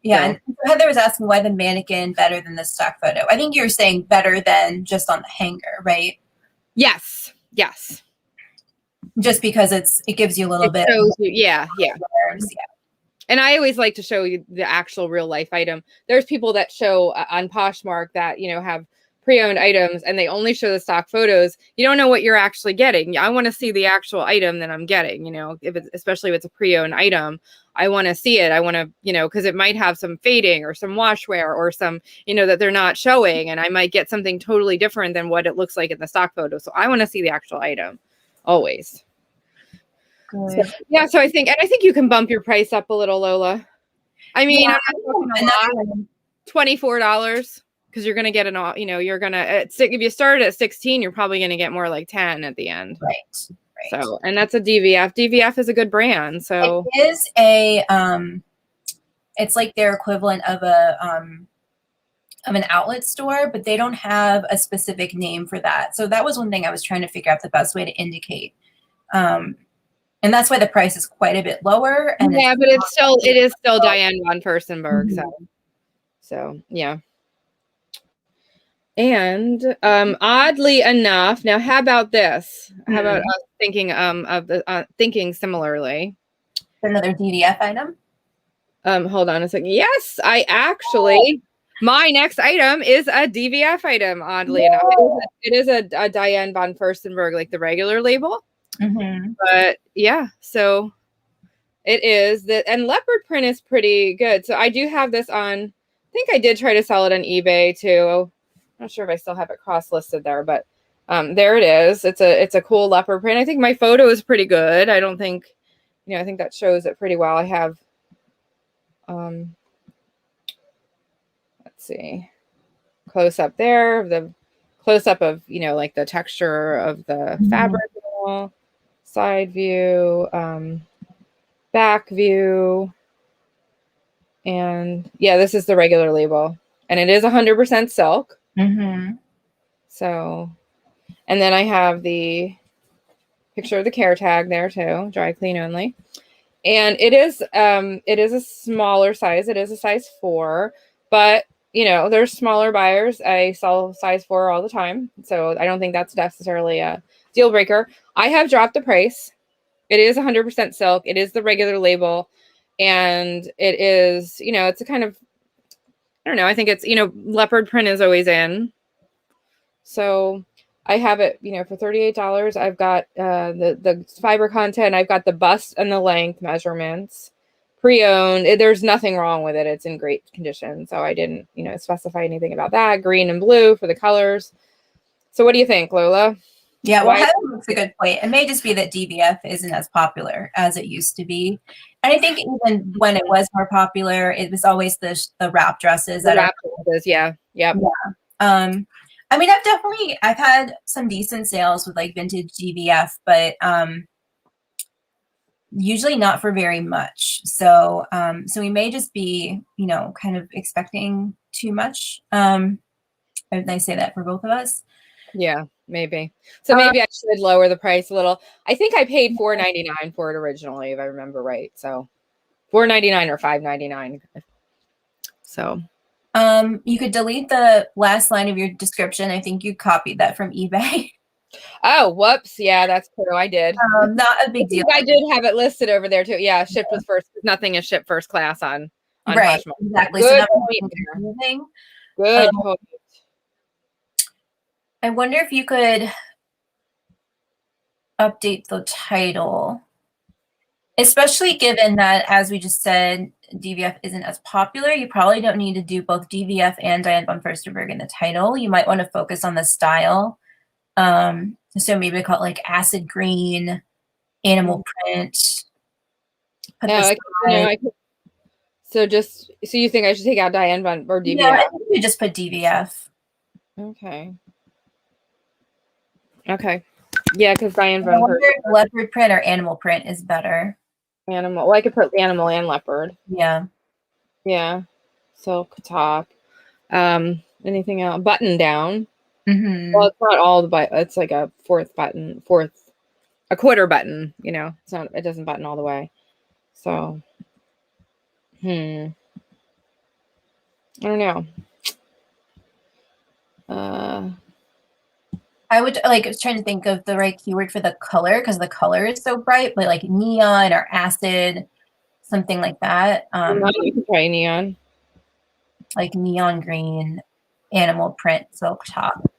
Yeah. So. And Heather was asking why the mannequin better than the stock photo. I think you're saying better than just on the hanger, right? Yes. Just because it gives you a little bit. Yeah. And I always like to show you the actual real life item. There's people that show on Poshmark that, you know, have pre-owned items and they only show the stock photos. You don't know what you're actually getting. I want to see the actual item that I'm getting, you know, if it's, especially if it's a pre-owned item, I want to see it. I want to, you know, because it might have some fading or some wash wear or some, you know, that they're not showing. And I might get something totally different than what it looks like in the stock photo. So I want to see the actual item always. So, yeah, so I think you can bump your price up a little, Lola. I mean, Yeah, I'm not talking a lot, $24, because you're gonna get an all, you know, you're gonna if you started at 16, you're probably gonna get more like 10 at the end. Right. So, and that's a DVF. DVF is a good brand. So it is a it's like their equivalent of an outlet store, but they don't have a specific name for that. So that was one thing I was trying to figure out the best way to indicate. And that's why the price is quite a bit lower. And yeah, but it is still Diane von Furstenberg. Mm-hmm. So yeah. And oddly enough, now how about this? How about us thinking similarly? Another DVF item. Hold on a second. Yes, I actually. My next item is a DVF item. Oddly enough, it is a Diane von Furstenberg, like the regular label. Mm-hmm. But yeah, so it is that, and leopard print is pretty good. So I do have this on. I think I did try to sell it on eBay too. I'm not sure if I still have it cross listed there, but there it is. It's a cool leopard print. I think my photo is pretty good. I don't think, you know, I think that shows it pretty well. I have, let's see, close up there, the close up of, you know, like the texture of the fabric, side view, back view, and yeah, this is the regular label, and it is 100% silk. Mm-hmm. So, and then I have the picture of the care tag there too, dry clean only. And it is a smaller size. It is a size 4, but you know, there's smaller buyers. I sell size 4 all the time. So I don't think that's necessarily a deal breaker. I have dropped the price. It is 100% silk. It is the regular label. And it is, you know, it's a kind of, I don't know. I think it's, you know, leopard print is always in. So I have it, you know, for $38. I've got the fiber content. I've got the bust and the length measurements. Pre-owned. There's nothing wrong with it. It's in great condition. So I didn't, you know, specify anything about that. Green and blue for the colors. So what do you think, Lola? Yeah, well, Heather makes a good point. It may just be that DVF isn't as popular as it used to be. And I think even when it was more popular, it was always the wrap dresses. Yeah. Yep. Yeah. I mean, I've had some decent sales with like vintage DVF, but usually not for very much. So we may just be, you know, kind of expecting too much. Did I say that for both of us? Yeah, maybe. So maybe I should lower the price a little. I think I paid $4.99 for it originally, if I remember right. So $4.99 or $5.99. So you could delete the last line of your description. I think you copied that from eBay. Oh, whoops. Yeah, that's true. I did. Not a big deal. I did have it listed over there too. Yeah, shipped with first. Nothing is shipped first class on right. Poshmark. Exactly. Good So point. Good point. I wonder if you could update the title, especially given that, as we just said, DVF isn't as popular. You probably don't need to do both DVF and Diane von Furstenberg in the title. You might want to focus on the style. So maybe call it like acid green, animal print. So you think I should take out Diane von or DVF? Yeah, I think you just put DVF. Okay. Yeah, because Diane von Furstenberg. Leopard print or animal print is better. Animal. Well, I could put animal and leopard. Yeah. Yeah. Silk top. Anything else? Button down. Mm-hmm. Well, it's not all the button. It's like a quarter button. You know, it's not. It doesn't button all the way. So, I don't know. I was trying to think of the right keyword for the color, because the color is so bright, but like neon or acid, something like that. You can try neon. Like neon green animal print silk top.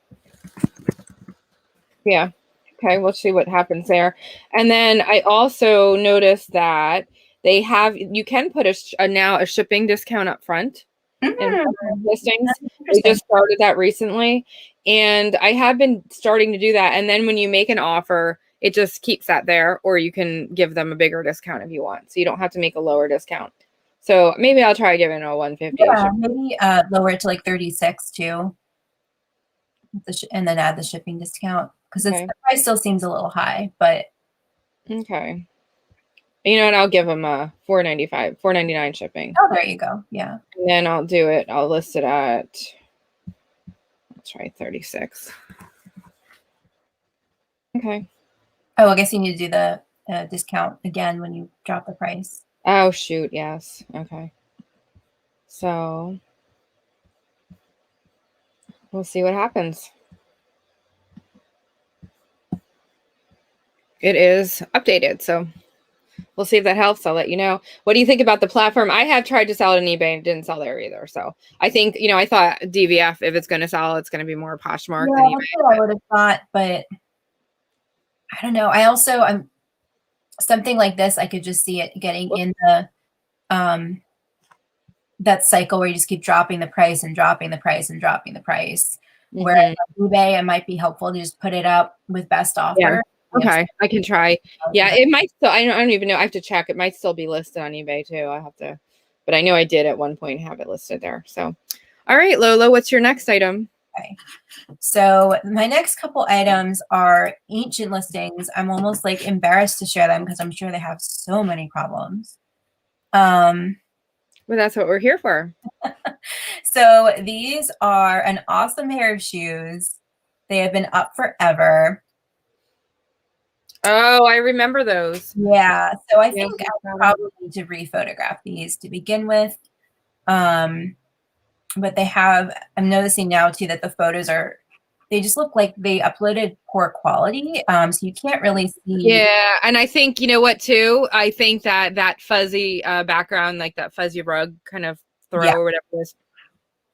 Yeah. Okay, we'll see what happens there. And then I also noticed that you can put now a shipping discount up front in listings. They just started that recently. And I have been starting to do that. And then when you make an offer, it just keeps that there, or you can give them a bigger discount if you want. So you don't have to make a lower discount. So maybe I'll try giving a 150. Yeah, maybe lower it to like 36 too. And then add the shipping discount because the price still seems a little high, but okay. You know what? I'll give them a $4.99 shipping. Oh, there you go. Yeah. And then I'll list it at, let's try 36. Okay. Oh, I guess you need to do the discount again when you drop the price. Oh, shoot. Yes. Okay. So we'll see what happens. It is updated, so we'll see if that helps. I'll let you know. What do you think about the platform? I have tried to sell it on eBay and didn't sell there either. So I think, I thought DVF, if it's going to sell, it's going to be more Poshmark than eBay. That's what I would have thought, but I don't know. I'm something like this. I could just see it getting in the that cycle where you just keep dropping the price and dropping the price and dropping the price. Mm-hmm. Whereas on eBay, it might be helpful to just put it up with best offer. Yeah. Okay, I can try. Yeah, it might still. I don't even know. I have to check. It might still be listed on eBay too. I have to, but I know I did at one point have it listed there. So, all right, Lola, what's your next item? Okay, so my next couple items are ancient listings. I'm almost like embarrassed to share them because I'm sure they have so many problems. Well, that's what we're here for. So these are an awesome pair of shoes. They have been up forever. Oh, I remember those. Yeah. So I think I probably need to rephotograph these to begin with. But I'm noticing now too that the photos they just look like they uploaded poor quality. So you can't really see. Yeah. And I think, you know what, too? I think that fuzzy background, like that fuzzy rug kind of throw or whatever it is,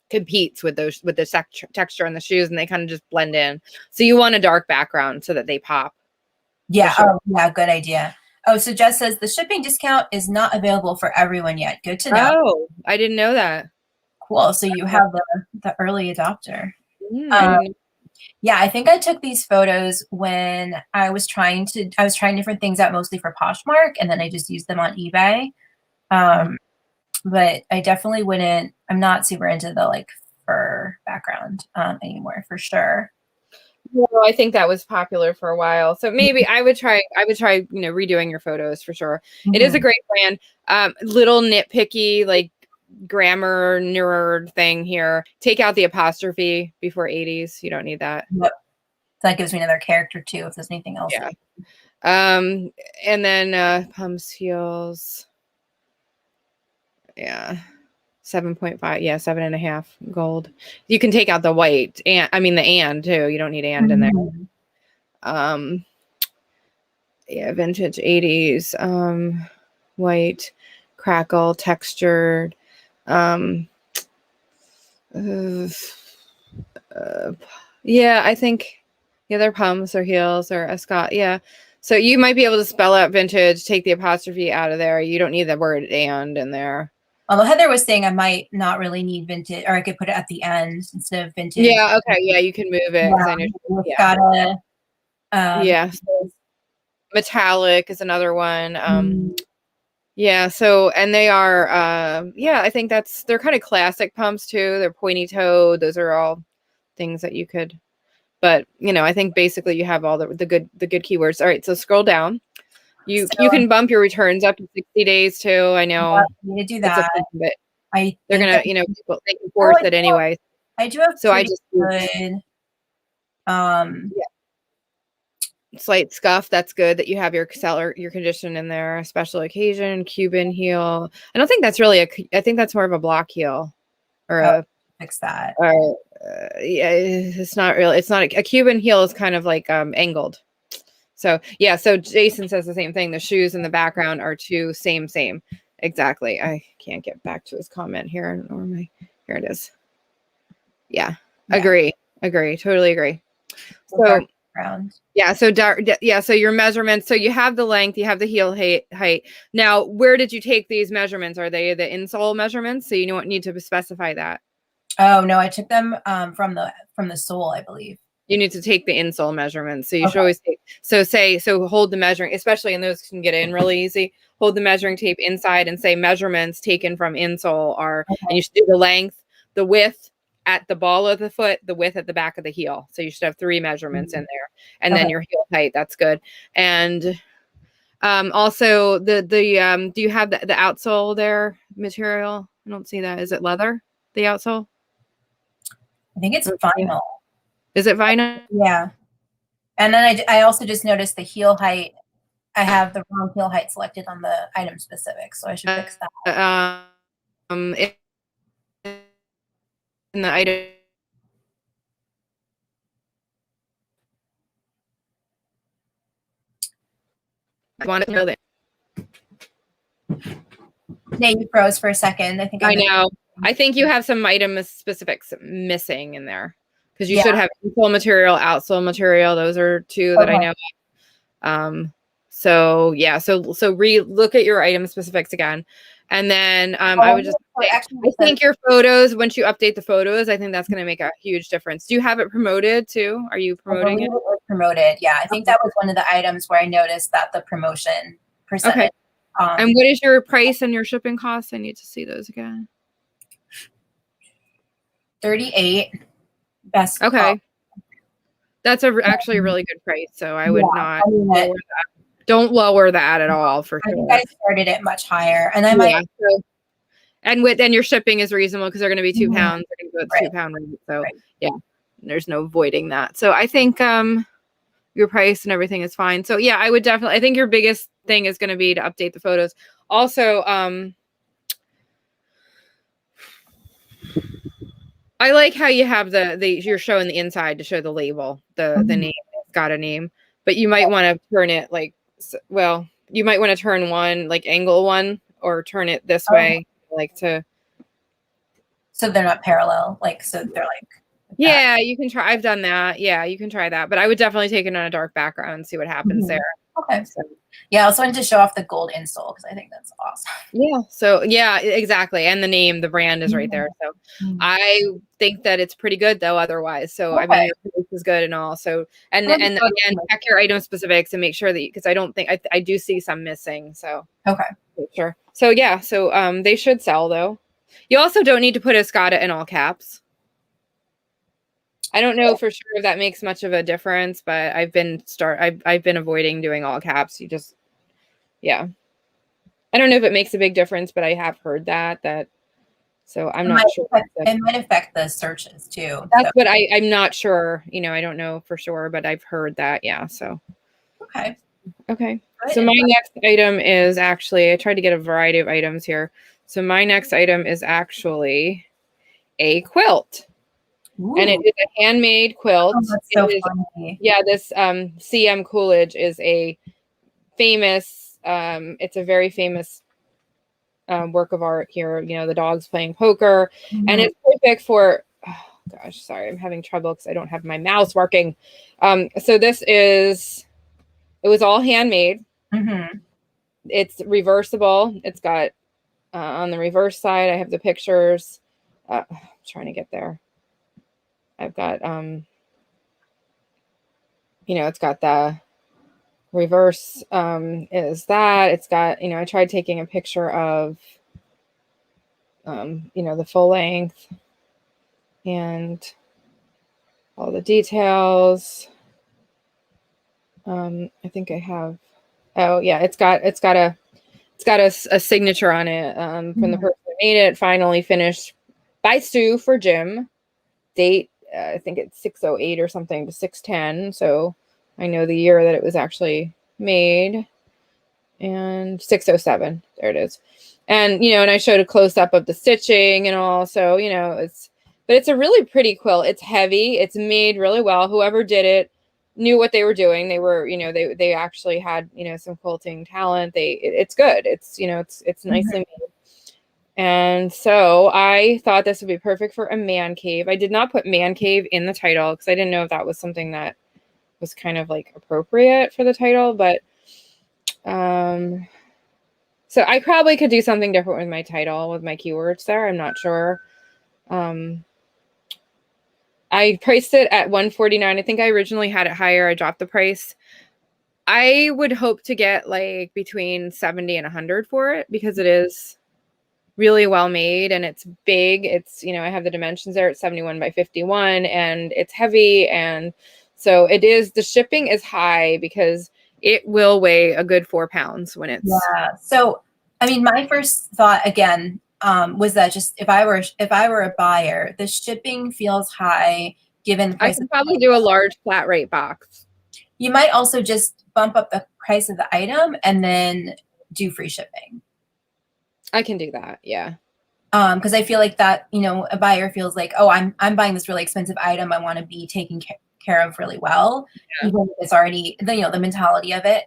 competes with the texture on the shoes, and they kind of just blend in. So you want a dark background so that they pop. Yeah. Sure. Oh, yeah. Good idea. Oh, so Jess says the shipping discount is not available for everyone yet. Good to know. Oh, I didn't know that. Cool. So you have the early adopter. Yeah, I think I took these photos when I was trying different things out, mostly for Poshmark, and then I just used them on eBay. But I definitely wouldn't. I'm not super into the like fur background anymore, for sure. Well, I think that was popular for a while. So maybe I would try, redoing your photos for sure. Mm-hmm. It is a great brand. Little nitpicky, like grammar nerd thing here. Take out the apostrophe before 80s. You don't need that. Yep. So that gives me another character too, if there's anything else. Yeah. And then pumps, heels. Yeah. 7.5, yeah, 7.5 gold. You can take out the white and the too. You don't need in there. Yeah, vintage 80s, white, crackle, textured. Yeah, I think they're pumps or heels or a Scott. Yeah. So you might be able to spell out vintage, take the apostrophe out of there. You don't need the word and in there. Although Heather was saying I might not really need vintage, or I could put it at the end instead of vintage. Yeah, okay. Yeah, you can move it. So metallic is another one. Yeah, so, and they are, I think they're kind of classic pumps too. They're pointy toed. Those are all things that you could, but I think basically you have all the good keywords. All right, so scroll down. You can bump your returns up to 60 days too. I know. You need to do that. But they're gonna, they can force it anyway. I do have good. Slight scuff. That's good that you have your condition in there. A special occasion, Cuban heel. I don't think that's really I think that's more of a block heel, or fix that. Yeah, it's not really. It's not a Cuban heel is kind of like angled. So yeah, so Jason says the same thing. The shoes in the background are too same. exactly. I can't get back to his comment here. I don't know where here it is. Yeah. Agree. Totally agree. So yeah, so so your measurements, so you have the length, you have the heel height. Now, where did you take these measurements? Are they the insole measurements? So you don't need to specify that. Oh no, I took them from the sole, I believe. You need to take the insole measurements. So you should always take, so hold the measuring, especially in those can get in really easy. Hold the measuring tape inside and say measurements taken from insole are, and you should do the length, the width at the ball of the foot, the width at the back of the heel. So you should have 3 measurements in there, and then your heel height. That's good. And also do you have the outsole there material? I don't see that. Is it leather? The outsole? I think it's vinyl. Is it vinyl? Yeah. And then I also just noticed the heel height. I have the wrong heel height selected on the item specific, so I should fix that. In the item. I want to know that. Yeah, you froze for a second. I know. I think you have some item specifics missing in there because you should have insole material, outsole material. Those are 2 that I know. So yeah, so look at your item specifics again, and then I would just say, I think your photos, once you update the photos, I think that's going to make a huge difference. Do you have it promoted too? Are you promoting it? Promoted, yeah. I think that was one of the items where I noticed that the promotion percentage. Okay. And what is your price and your shipping costs? I need to see those again. $38. Best. Okay. That's actually a really good price. So I would not lower that. Don't lower that at all for sure. I think I started it much higher, and I might. And your shipping is reasonable because they're going to be 2 pounds. They're going to go at 2 pound rate. So yeah, there's no avoiding that. So I think your price and everything is fine. So yeah, I would definitely. I think your biggest thing is going to be to update the photos. Also, I like how you have you're showing the inside to show the label, the name. It's got a name, but you might want to turn it like, well, you might want to turn one like angle one or turn it this way, like to. So they're not parallel, like so they're like. Yeah, you can try. I've done that. Yeah, you can try that, but I would definitely take it on a dark background and see what happens there. Okay. So, yeah, I also wanted to show off the gold insole because I think that's awesome. Yeah. So yeah, exactly. And the name, the brand is right there. So I think that it's pretty good though. Otherwise, so I mean, your price is good and all. So and again, check your item specifics and make sure that because I don't think I do see some missing. So sure. So yeah. So they should sell though. You also don't need to put Escada in all caps. I don't know for sure if that makes much of a difference, but I've been avoiding doing all caps. You just, yeah. I don't know if it makes a big difference, but I have heard that. So I'm not sure. It might affect the searches too. That's what I'm not sure. You know, I don't know for sure, but I've heard that. Yeah. So. Okay. So my next item is actually, I tried to get a variety of items here. So my next item is actually a quilt. Ooh. And it is a handmade quilt. Oh, that's so funny. Yeah, this CM Coolidge is a famous, it's a very famous work of art here. You know, the dog's playing poker. And it's perfect for, oh gosh, sorry, I'm having trouble because I don't have my mouse working. So it was all handmade. It's reversible. It's got, on the reverse side, I have the pictures. I'm trying to get there. I've got, it's got the reverse is that. It's got, I tried taking a picture of, the full length and all the details. I think I have, oh yeah, it's got a signature on it from the person who made it. Finally finished by Sue for Jim. Date, I think it's 608 or something to 610. So I know the year that it was actually made. And 607. There it is. And, and I showed a close up of the stitching and all. So, but it's a really pretty quilt. It's heavy. It's made really well. Whoever did it knew what they were doing. They were, they actually had, some quilting talent. It's good. It's, it's nicely made. And so I thought this would be perfect for a man cave. I did not put man cave in the title because I didn't know if that was something that was kind of like appropriate for the title, but so I probably could do something different with my title, with my keywords there. I'm not sure. I priced it at $149. I think I originally had it higher. I dropped the price. I would hope to get like between 70 and 100 for it because it is really well made and it's big. It's, I have the dimensions there. It's 71 by 51 and it's heavy. And so it is, the shipping is high because it will weigh a good 4 pounds when it's. Yeah. So, I mean, my first thought again, was that just if I were a buyer, the shipping feels high given the price. I could probably do a large flat rate box. You might also just bump up the price of the item and then do free shipping. I can do that. Yeah. Because I feel like that, a buyer feels like, oh, I'm buying this really expensive item. I want to be taken care of really well. Yeah. Even if it's already the mentality of it.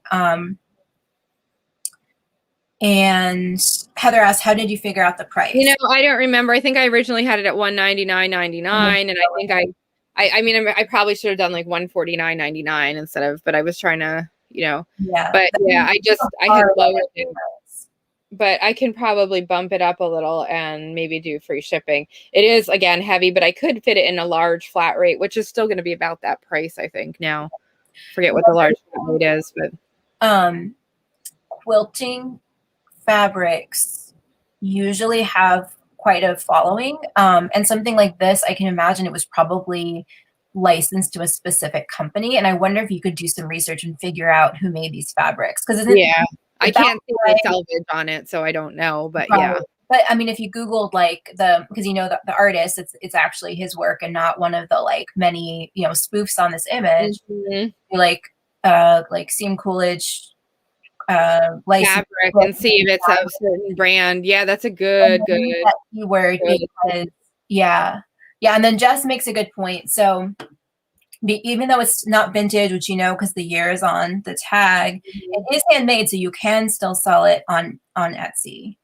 And Heather asked, how did you figure out the price? I don't remember. I think I originally had it at $199.99, and I think I probably should have done like $149.99 instead of, but I was trying to, Yeah. But yeah, I had lowered it. But I can probably bump it up a little and maybe do free shipping. It is again heavy, but I could fit it in a large flat rate, which is still going to be about that price, I think. Now, forget what the large flat rate is, but quilting fabrics usually have quite a following, and something like this, I can imagine it was probably licensed to a specific company. And I wonder if you could do some research and figure out who made these fabrics, because I can't see the salvage on it, so I don't know, but probably. Yeah. But I mean, if you Googled like because the artist, it's actually his work and not one of the like many spoofs on this image. Mm-hmm. Like Seam Coolidge fabric and see if it's a certain brand. Yeah, that's a good keyword because and then Jess makes a good point. So even though it's not vintage, which because the year is on the tag, it is handmade, so you can still sell it on Etsy.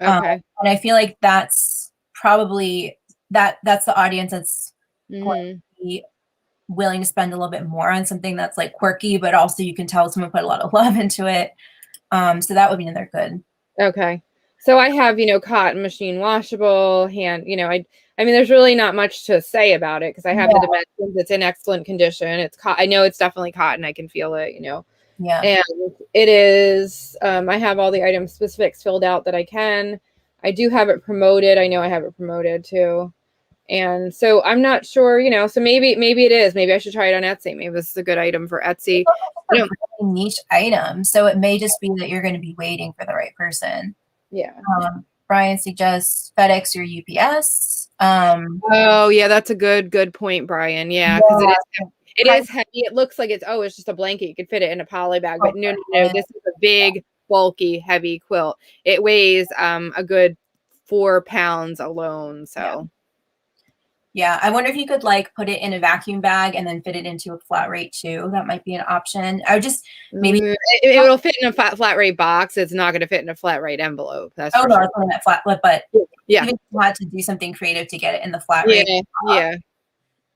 Okay. And I feel like that's probably that's the audience that's going to be willing to spend a little bit more on something that's like quirky, but also you can tell someone put a lot of love into it. So that would be another good. Okay. So I have, cotton machine washable, hand, I mean, there's really not much to say about it because I have the dimensions. It's in excellent condition. I know it's definitely cotton. I can feel it, Yeah. And it is, I have all the item specifics filled out that I can. I do have it promoted. I know I have it promoted too. And so I'm not sure, so maybe it is. Maybe I should try it on Etsy. Maybe this is a good item for Etsy. It's a niche item. So it may just be that you're going to be waiting for the right person. Yeah. Brian suggests FedEx or UPS. Oh yeah, that's a good point, Brian. Yeah, because it is heavy. It looks like it's just a blanket. You could fit it in a poly bag, but no, this is a big, bulky, heavy quilt. It weighs a good 4 pounds alone. So yeah, I wonder if you could like put it in a vacuum bag and then fit it into a flat rate too. That might be an option. I would just maybe it will fit in a flat rate box. It's not going to fit in a flat rate envelope. That's no, it's not that flat, but yeah, you had to do something creative to get it in the flat rate. Yeah.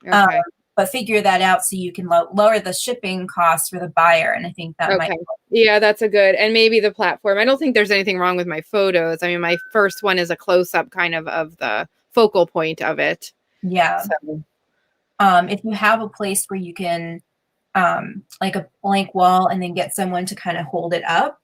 Okay. But figure that out so you can lower the shipping costs for the buyer. And I think that might. Yeah, that's a good. And maybe the platform. I don't think there's anything wrong with my photos. I mean, my first one is a close up kind of the focal point of it. Yeah. So, if you have a place where you can, like a blank wall and then get someone to kind of hold it up.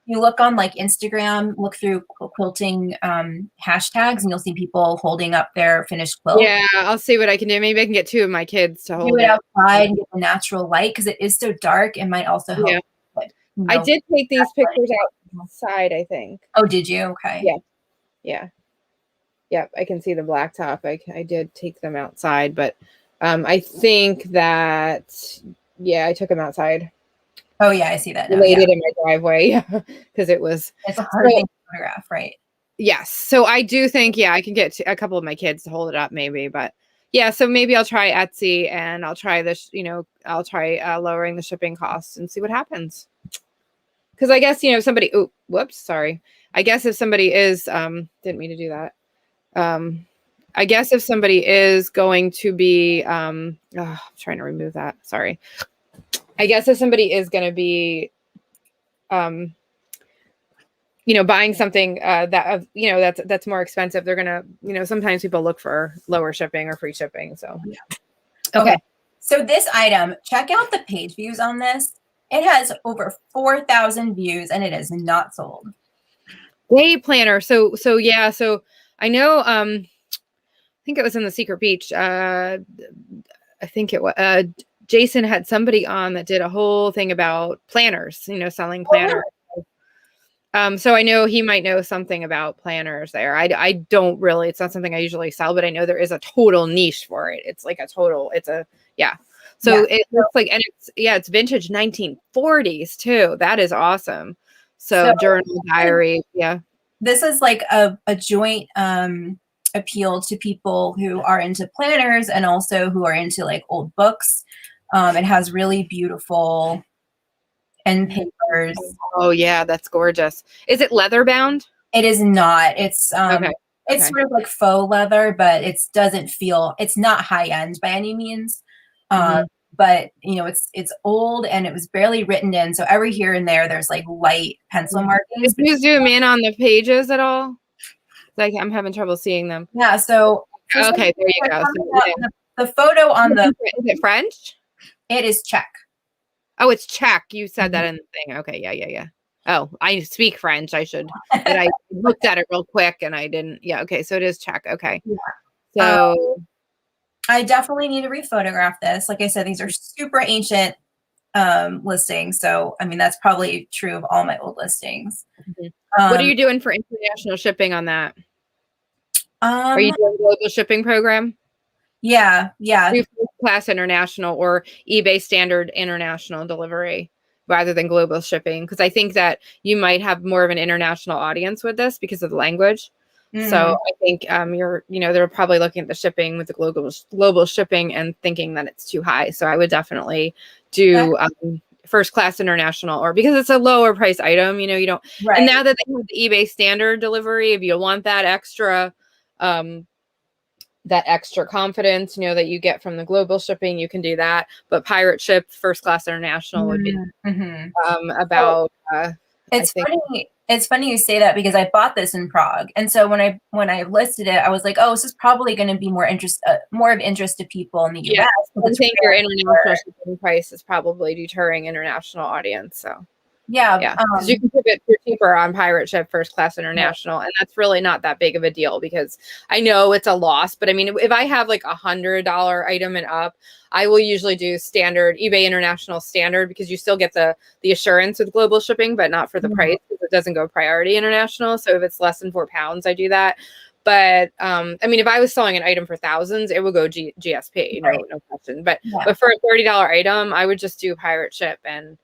You look on like Instagram, look through quilting hashtags, and you'll see people holding up their finished quilt. Yeah, I'll see what I can do. Maybe I can get 2 of my kids to hold it outside and get the natural light because it is so dark. It might also help. Yeah. I did take these pictures outside, I think. Oh, did you? Okay. Yeah. Yep, I can see the blacktop. I did take them outside, but I think that, I took them outside. Oh, yeah, I see that now. Laid it in my driveway because it's a hard thing to photograph, right? Yes. So I do think, I can get a couple of my kids to hold it up maybe, but Yeah, so maybe I'll try Etsy and I'll try this, I'll try lowering the shipping costs and see what happens. Because I guess, if somebody, oh, whoops, sorry. I guess if somebody is, didn't mean to do that. I guess if somebody is going to be, I'm trying to remove that. Sorry. I guess if somebody is going to be, buying something that's more expensive, they're gonna, sometimes people look for lower shipping or free shipping. So Yeah. okay. So this item, check out the page views on this. It has over 4,000 views and it is not sold. Day planner. So yeah. So I know. I think it was in the Secret Beach. I think it was. Jason had somebody on that did a whole thing about planners. Selling planners. So I know he might know something about planners there. I don't really, it's not something I usually sell, but I know there is a total niche for it. It's like yeah. So it looks like, and it's vintage 1940s too. That is awesome. So journal, diary. Yeah. This is like a joint appeal to people who are into planners and also who are into like old books. It has really beautiful end papers. Oh yeah, that's gorgeous. Is it leather bound? It is not. It's Okay. It's sort of like faux leather, but it doesn't feel. It's not high end by any means. But it's old and it was barely written in. So every here and there, there's like light pencil markings. Did you zoom in on the pages at all? Like I'm having trouble seeing them. Yeah. So okay, there you go. So, the photo on is it French? It is Czech. Oh, it's Czech. You said that in the thing. Okay, yeah. Oh, I speak French. I should. But I looked at it real quick and I didn't. Yeah. Okay, so it is Czech. Okay. Yeah. So I definitely need to rephotograph this. Like I said, these are super ancient listings. So I mean, that's probably true of all my old listings. What are you doing for international shipping on that? Are you doing a global shipping program? Yeah. Do class international or eBay standard international delivery rather than global shipping, because I think that you might have more of an international audience with this because of the language. So I think they're probably looking at the shipping with the global shipping and thinking that it's too high. So I would definitely do first class international, or because it's a lower price item, you don't. Right. And now that they have the eBay standard delivery, if you want that extra confidence, that you get from the global shipping, you can do that. But pirate ship, first class international would be about. It's funny you say that because I bought this in Prague, and so when I listed it, I was like, oh, this is probably going to be more of interest to people in the U.S. I think your international shipping price is probably deterring international audience. So. Yeah, because you can ship it for cheaper on pirate ship first class international, and that's really not that big of a deal because I know it's a loss. But I mean, if I have like $100 item and up, I will usually do standard eBay international standard because you still get the assurance with global shipping, but not for the price because it doesn't go priority international. So if it's less than 4 pounds, I do that. But I mean, if I was selling an item for thousands, it would go GSP, no question. But for a $30 item, I would just do pirate ship and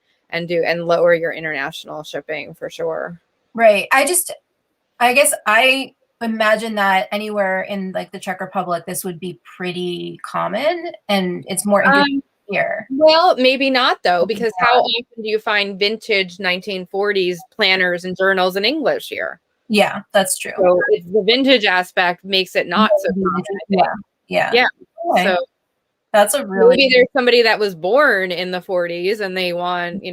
lower your international shipping for sure. Right. I guess I imagine that anywhere in like the Czech Republic, this would be pretty common and it's more interesting here. Well, maybe not though, because how often do you find vintage 1940s planners and journals in English here? Yeah, that's true. So the vintage aspect makes it not so common, I think. Yeah. Okay. So that's a really maybe there's somebody that was born in the 40s and they want, you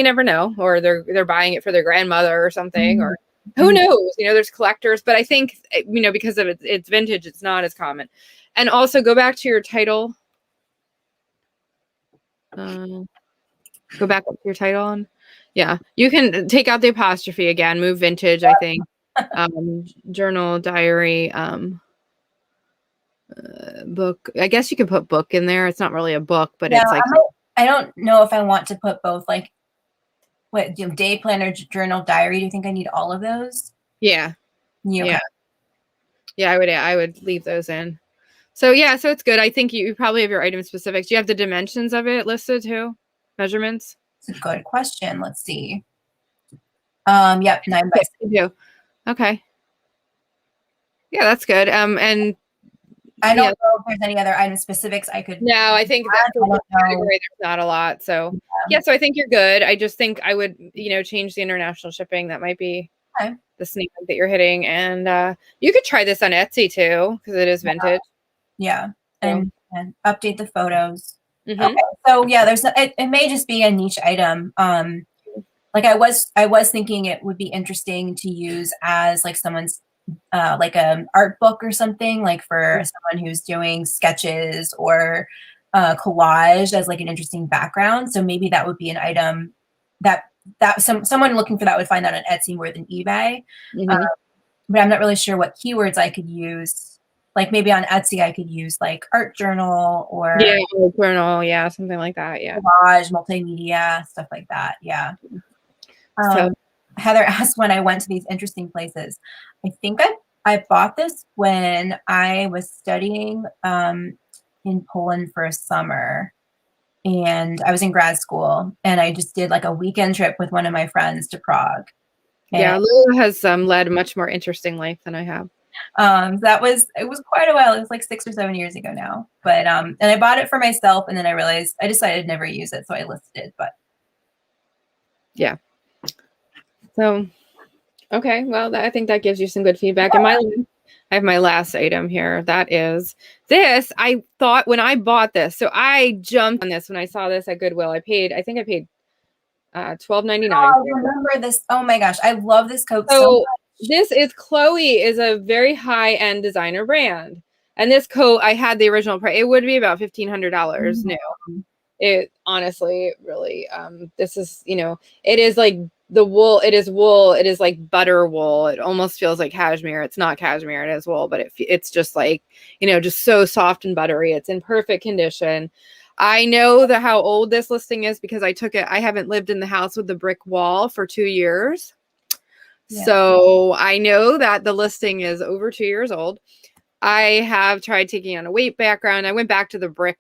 never know, or they're buying it for their grandmother or something, or who knows, there's collectors, but I think, because of it's vintage, it's not as common. And also go back to your title. Go back up to your title on. Yeah, you can take out the apostrophe again, move vintage, I think. Journal, diary, book. I guess you could put book in there. It's not really a book, but it's like I don't know if I want to put both. Like, what day planner, journal, diary? Do you think I need all of those? Yeah. I would leave those in. So so it's good. I think you probably have your item specifics. Do you have the dimensions of it listed too? Measurements? It's a good question. Let's see. Yep, 9 by 6. Okay. Yeah, that's good. And I don't yeah, know if there's any other item specifics I could no, I think that add. for I this don't know. category, there's not a lot. So yeah, so I think you're good. I just think I would, change the international shipping. That might be Okay. the snake that you're hitting. And you could try this on Etsy too, because it is vintage. Yeah. So, And update the photos. mhm. Okay. So yeah, it may just be a niche item. Like I was thinking it would be interesting to use as like someone's like an art book or something, like for someone who's doing sketches or collage as like an interesting background. So maybe that would be an item that someone looking for that would find that on Etsy more than eBay. Mhm. But I'm not really sure what keywords I could use. Like maybe on Etsy I could use like art journal or Yeah, or journal, yeah, something like that. Yeah. collage, multimedia, stuff like that. Yeah. So Heather asked when I went to these interesting places. I think I bought this when I was studying in Poland for a summer, and I was in grad school, and I just did like a weekend trip with one of my friends to Prague. And yeah, Lula has led a much more interesting life than I have. it was quite a while. It was like 6 or 7 years ago now. But and I bought it for myself, and then I realized I decided to never use it, so I listed it. But Yeah. So okay, well, I think that gives you some good feedback. And I have my last item here. That is this. I thought when I bought this, so I jumped on this when I saw this at Goodwill. I think I paid $12.99. I remember this. Oh my gosh, I love this coat so So much. this is Chloe is a very high-end designer brand. And this coat, I had the original price. It would be about $1,500 new. It honestly really this is, it is like the wool, it is wool, it is like butter wool. It almost feels like cashmere. It's not cashmere, it is wool, but it's just like, just so soft and buttery. It's in perfect condition. I know how old this listing is because I haven't lived in the house with the brick wall for 2 years. Yeah. So I know that the listing is over 2 years old. I have tried taking on a weight background. I went back to the brick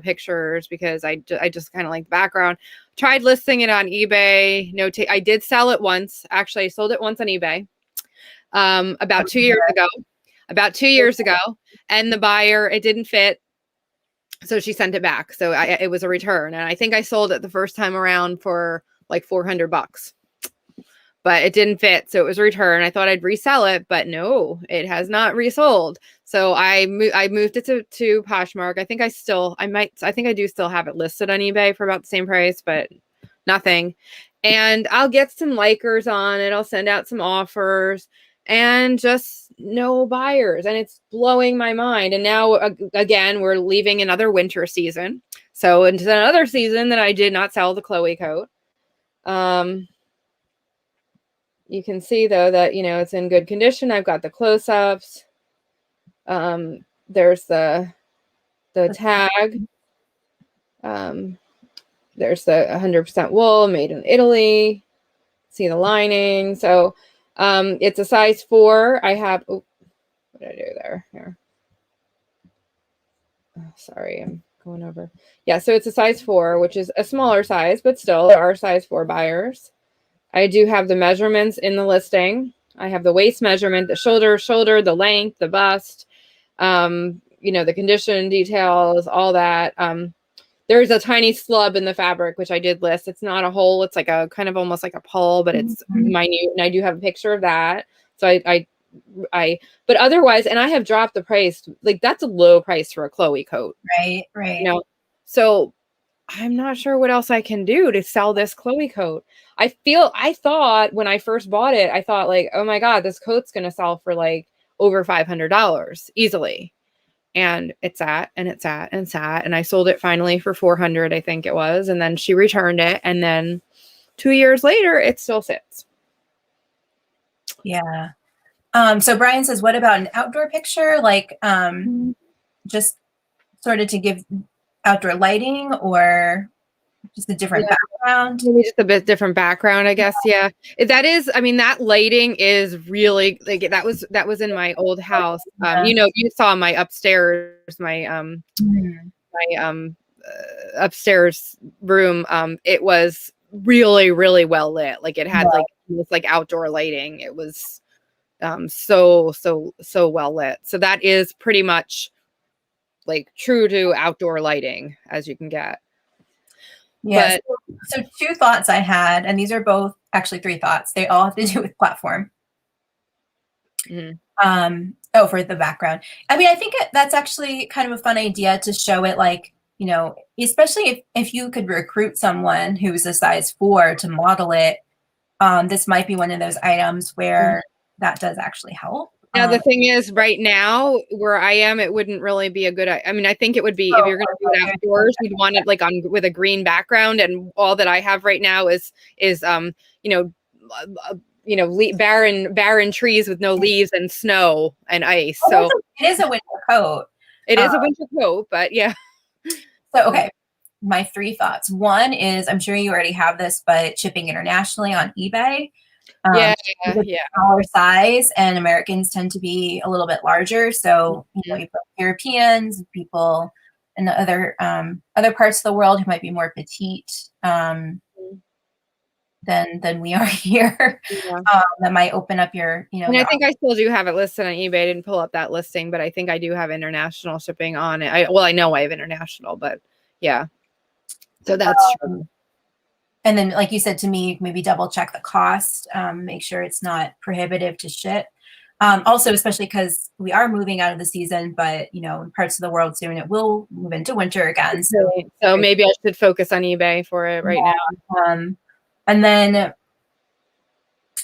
pictures because I just kind of like the background. Tried listing it on eBay. I did sell it once. Actually, I sold it once on eBay about 2 years ago. About 2 years ago. And the buyer, it didn't fit. So she sent it back. So it was a return. And I think I sold it the first time around for like $400. But it didn't fit, so it was returned. I thought I'd resell it, but no, it has not resold. So I moved it to Poshmark. I think I do still have it listed on eBay for about the same price, but nothing. And I'll get some likers on it. I'll send out some offers and just no buyers. And it's blowing my mind. And now again, we're leaving another winter season. So into another season that I did not sell the Chloe coat. You can see though that, it's in good condition. I've got the close-ups. There's the tag. There's the 100% wool made in Italy. See the lining. So it's a size 4. I have, what did I do there? Here. Oh, sorry, I'm going over. Yeah, so it's a size 4, which is a smaller size, but still there are size 4 buyers. I do have the measurements in the listing. I have the waist measurement, the shoulder, the length, the bust, the condition details, all that. There's a tiny slub in the fabric, which I did list. It's not a hole. It's like a kind of almost like a pull, but it's minute. And I do have a picture of that. So but otherwise, and I have dropped the price. Like that's a low price for a Chloe coat. Right. So I'm not sure what else I can do to sell this Chloe coat. I thought when I first bought it, I thought like, oh my God, this coat's going to sell for like over $500 easily. And it sat and it sat and sat. And I sold it finally for $400, I think it was. And then she returned it. And then 2 years later, it still sits. Yeah. So Brian says, what about an outdoor picture? Like just sort of to give outdoor lighting or just a different background? Maybe just a bit different background, I guess. Yeah. That is, I mean, that lighting is really like that was in my old house. You saw my upstairs, my upstairs room. It was really, really well lit. Like it had like outdoor lighting. It was so well lit. So that is pretty much like true to outdoor lighting as you can get. Yes. But So two thoughts I had, and these are both actually three thoughts. They all have to do with platform. Oh, for the background. I mean, I think that's actually kind of a fun idea to show it, like, you know, especially if you could recruit someone who's a size 4 to model it. This might be one of those items where that does actually help. Now, the thing is, right now where I am, it wouldn't really be a good. I mean, I think it would be if you're going to do it outdoors, you'd want it like on with a green background. And all that I have right now is barren trees with no leaves and snow and ice. So it is a winter coat. It is a winter coat, but yeah. So okay, my three thoughts. One is, I'm sure you already have this, but shipping internationally on eBay. Yeah. Smaller size, and Americans tend to be a little bit larger. So you know, you've got Europeans, people in the other parts of the world who might be more petite than we are here. That might open up your, you know. And I think I still do have it listed on eBay. I didn't pull up that listing, but I think I do have international shipping on it. I know I have international, but yeah. So that's true. And then, like you said to me, maybe double check the cost, make sure it's not prohibitive to ship. Also, especially because we are moving out of the season, but you know, in parts of the world soon it will move into winter again. So maybe I should focus on eBay for it right now. And then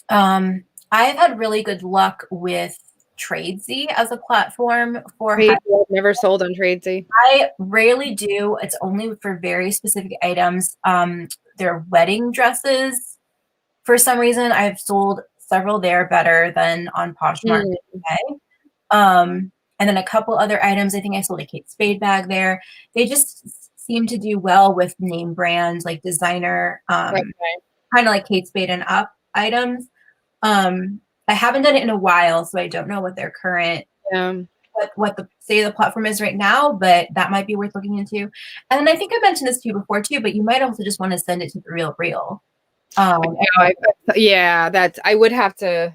I've had really good luck with Tradesy as a platform for. I've never sold on Tradesy. I rarely do. It's only for very specific items. Their wedding dresses, for some reason, I've sold several there better than on Poshmark. And then a couple other items. I think I sold a Kate Spade bag there. They just seem to do well with name brands, like designer, kind of like Kate Spade and up items. I haven't done it in a while, so I don't know what their current what the state of the platform is right now, but that might be worth looking into. And then I think I mentioned this to you before too, but you might also just want to send it to the Real. That's, I would have to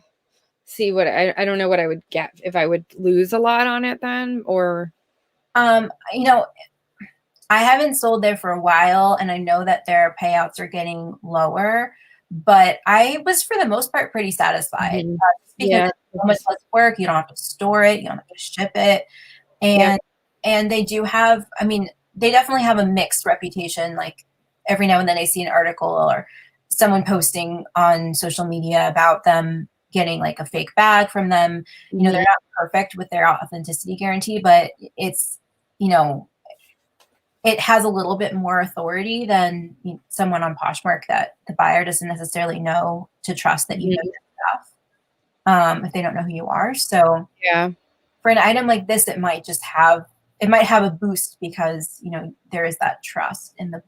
see what I don't know what I would get if I would lose a lot on it then, or you know, I haven't sold there for a while, and I know that their payouts are getting lower, but I was for the most part pretty satisfied because it's so much less work. You don't have to store it, you don't have to ship it, and they do have, I mean, they definitely have a mixed reputation. Like every now and then I see an article or someone posting on social media about them getting like a fake bag from them. You know, they're not perfect with their authenticity guarantee, but it's, you know, it has a little bit more authority than someone on Poshmark that the buyer doesn't necessarily know to trust that you know their stuff if they don't know who you are. So for an item like this, it might have a boost because, you know, there is that trust in the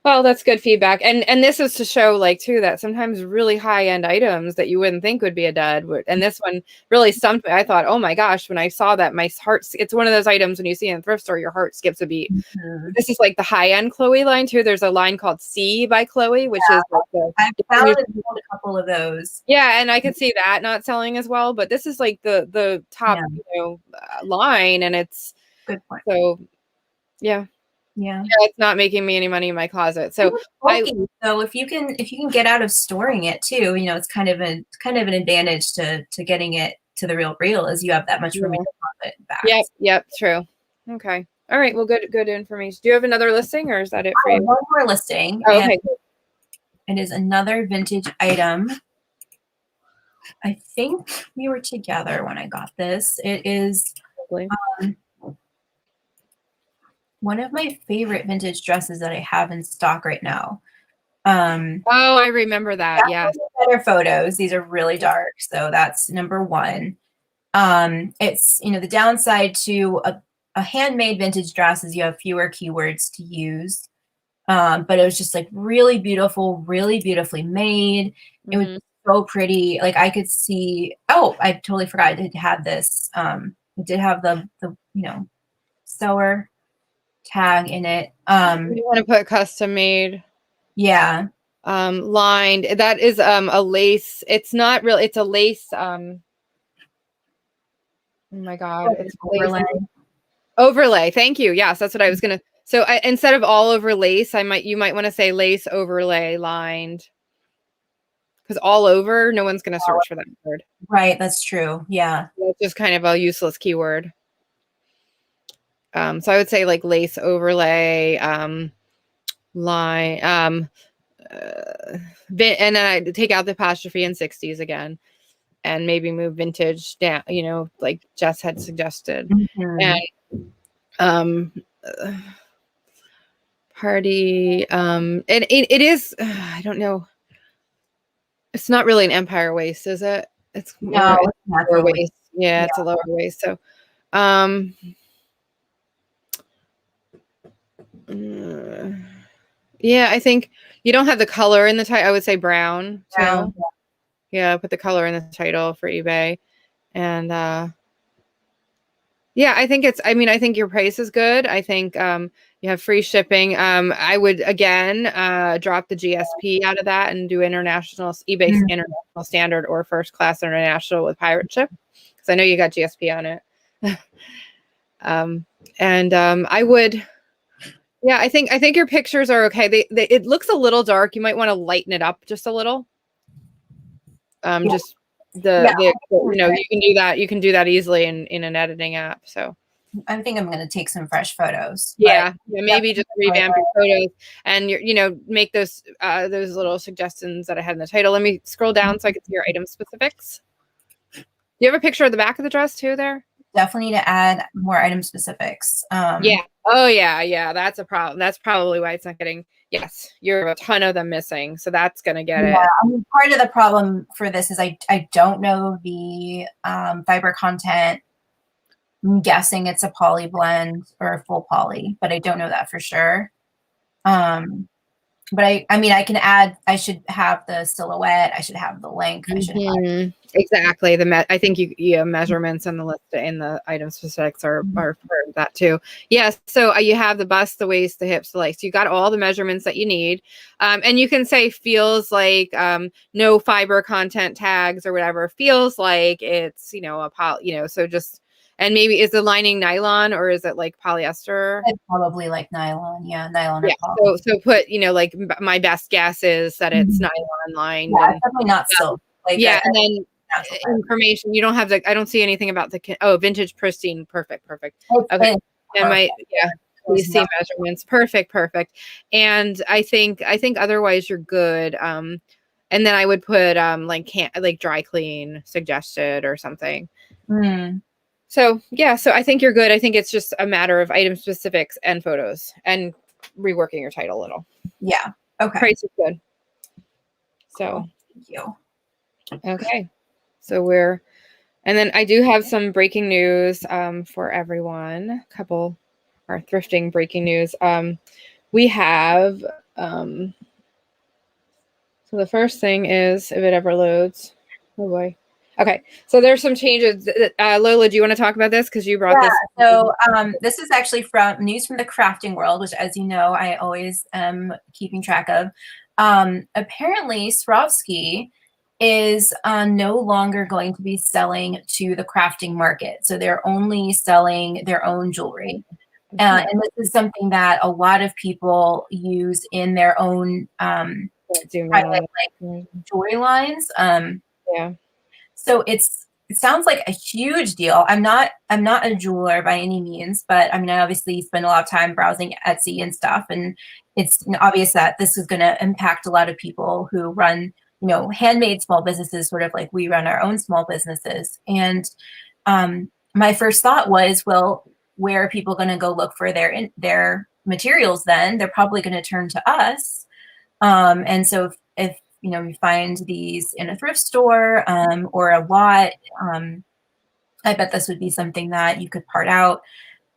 that's good feedback. And this is to show like too that sometimes really high end items that you wouldn't think would be a dud. And this one really stumped me. I thought, oh my gosh, when I saw that, my heart, it's one of those items when you see it in a thrift store, your heart skips a beat. This is like the high end Chloe line too. There's a line called C by Chloe, which is like I found a couple of those. Yeah, and I could see that not selling as well, but this is like the top line, and it's good point. So it's not making me any money in my closet. So if you can get out of storing it too, you know, it's kind of an advantage to getting it to the real is you have that much room in your closet back. Yep, true. Okay. All right. Well, good information. Do you have another listing, or is that it for you? One more listing. Oh, okay. It is another vintage item. I think we were together when I got this. It is one of my favorite vintage dresses that I have in stock right now. I remember that. Yeah. Better photos. These are really dark. So that's number one. It's, you know, the downside to a handmade vintage dress is you have fewer keywords to use. But it was just like really beautiful, really beautifully made. It was so pretty. Like I could see, I totally forgot it had this. It did have the sewer tag in it. You want to put custom made? Yeah. lined. That is a lace. It's not really, it's a lace. Oh my God, it's lace Overlay. overlay. Thank you. Yes, that's what I was gonna. So instead of all over lace, you might want to say lace overlay lined, because all over, no one's gonna search for that word. Right, that's true. Yeah. That's just kind of a useless keyword. So I would say like lace overlay, line, and then I take out the apostrophe in 60s again, and maybe move vintage down, like Jess had suggested. Mhm. And party, and it is, I don't know. It's not really an empire waist, is it? It's No, more it's not lower really. waist. Yeah, Yeah. it's a lower waist. So, um, yeah, I think you don't have the color in the title. I would say brown Brown. too. Yeah, put the color in the title for eBay. And yeah, I think your price is good. I think you have free shipping. I would again drop the GSP out of that and do eBay Mhm. international standard or first class international with pirate ship, because I know you got GSP on it. I would, yeah, I think your pictures are okay. It looks a little dark. You might want to lighten it up just a little. Yeah. Just Yeah. you can do that. You can do that easily in an editing app. So I think I'm going to take some fresh photos, but yeah, maybe just revamp your photos and make those little suggestions that I had in the title. Let me scroll down so I can see your item specifics. Do you have a picture of the back of the dress too there? definitely need to add more item specifics. Yeah. Oh yeah. That's a problem. That's probably why it's not getting. Yes, you have a ton of them missing, so that's gonna get Yeah, it. I mean, part of the problem for this is I don't know the fiber content. I'm guessing it's a poly blend or a full poly, but I don't know that for sure. But I mean, I should have the silhouette. I should have the length. I should have. Exactly. I think measurements and the list in the item specifics are for that too. Yes. So you have the bust, the waist, the hips, the legs. You got all the measurements that you need. And you can say feels like no fiber content tags or whatever. Feels like it's a poly. So just, and maybe is the lining nylon or is it like polyester? It's probably like nylon. Yeah, nylon or Yeah. poly. So put like my best guess is that it's nylon lined. Yeah, And it's definitely not silk. Like yeah, and then natural fiber. information. You don't have I don't see anything about vintage pristine. Perfect. Okay. It's And perfect. please see measurements. Perfect. And I think otherwise you're good. And then I would put like dry clean suggested or something. So yeah, so I think you're good. I think it's just a matter of item specifics and photos and reworking your title a little. Yeah. Okay. Price is good. Cool. So Thank you. okay. So and then I do have some breaking news for everyone. A couple are thrifting breaking news. We have so the first thing is, if it ever loads. Oh boy. Okay, so there's some changes. Lola, do you want to talk about this because you brought this? So this is actually from news from the crafting world, which, as you know, I always am keeping track of. Apparently, Swarovski is no longer going to be selling to the crafting market. So they're only selling their own jewelry. And this is something that a lot of people use in their own private, jewelry lines. Yeah. So it sounds like a huge deal. I'm not a jeweler by any means, but I mean, I obviously spend a lot of time browsing Etsy and stuff, and it's obvious that this is going to impact a lot of people who run, handmade small businesses, sort of like we run our own small businesses. And my first thought was, well, where are people going to go look for their materials then? They're probably going to turn to us. And so if you find these in a thrift store or a lot, I bet this would be something that you could part out.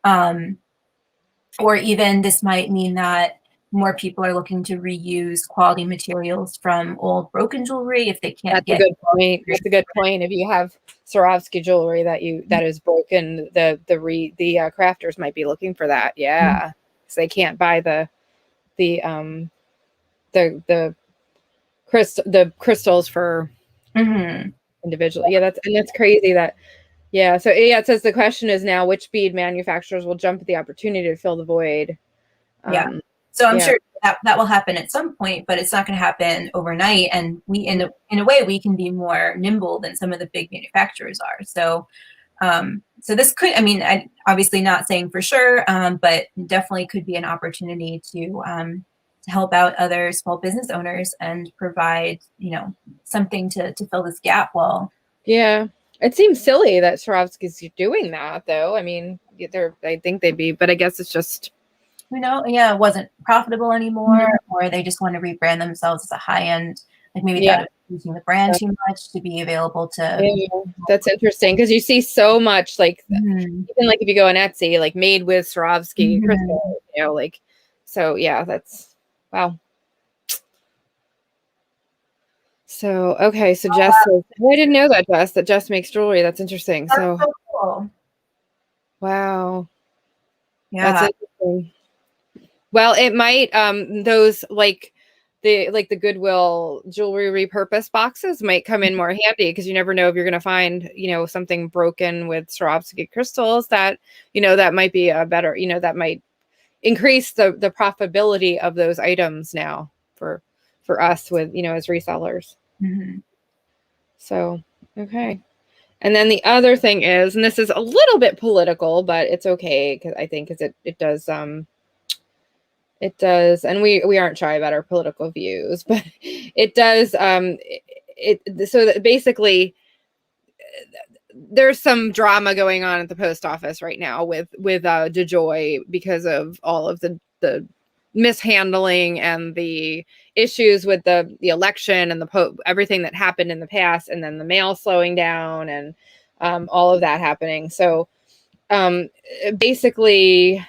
Or even this might mean that more people are looking to reuse quality materials from old broken jewelry if they can't get. That's a good point. That's a good point. If you have Swarovski jewelry that is broken, the crafters might be looking for that. Yeah, because they can't buy the the crystals for individual. Yeah, that's crazy that. Yeah, so yeah, it says the question is now which bead manufacturers will jump at the opportunity to fill the void. Yeah. So I'm Yeah. sure that will happen at some point, but it's not going to happen overnight. And we, in a way, we can be more nimble than some of the big manufacturers are. So, so this could, I mean, obviously not saying for sure, but definitely could be an opportunity to help out other small business owners and provide, something to fill this gap. Well, Yeah, it seems silly that Swarovski's doing that, though. I mean, I think they'd be, but I guess it's just, yeah, it wasn't profitable anymore, or they just want to rebrand themselves as a high end, like maybe that using the brand too much to be available to. Yeah, that's interesting because you see so much, like even like if you go on Etsy, like made with Swarovski crystal, like, so yeah, that's wow. So okay, so Jess says, I didn't know that Jess makes jewelry. That's interesting. That's so cool. Wow. Yeah. That's interesting. Well, it might those like the Goodwill jewelry repurposed boxes might come in more handy because you never know if you're going to find, something broken with Swarovski crystals that, that might be a better, that might increase the profitability of those items now for us with, as resellers. So, okay. And then the other thing is, and this is a little bit political, but it's okay because I think it does it does, and we aren't shy about our political views, but it does so that basically there's some drama going on at the post office right now with DeJoy because of all of the mishandling and the issues with the election and everything that happened in the past, and then the mail slowing down and all of that happening. So basically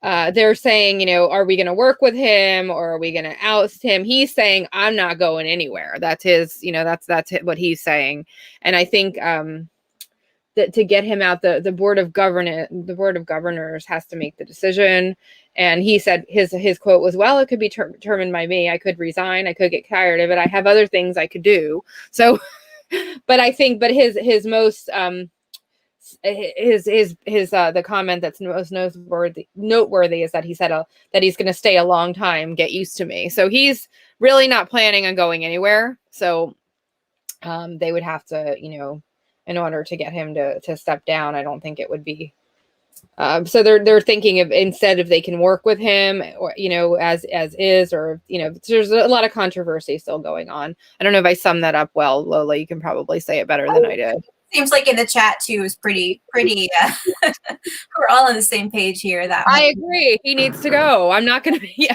they're saying, are we going to work with him or are we going to oust him? He's saying, I'm not going anywhere. That's his, that's what he's saying. And I think that to get him out, the board of governors has to make the decision. And he said his quote was, well, it could be determined by me. I could resign. I could get tired of it. I have other things I could do. So, but I think, his most, the comment that's most noteworthy is that he said that he's going to stay a long time, get used to me. So he's really not planning on going anywhere. So they would have to, in order to get him to step down, I don't think it would be. So they're thinking of, instead, if they can work with him or, as is, or, there's a lot of controversy still going on. I don't know if I summed that up well, Lola. You can probably say it better than I did. Seems like in the chat too is pretty we're all on the same page here. That I agree. He needs to go. I'm not going to be,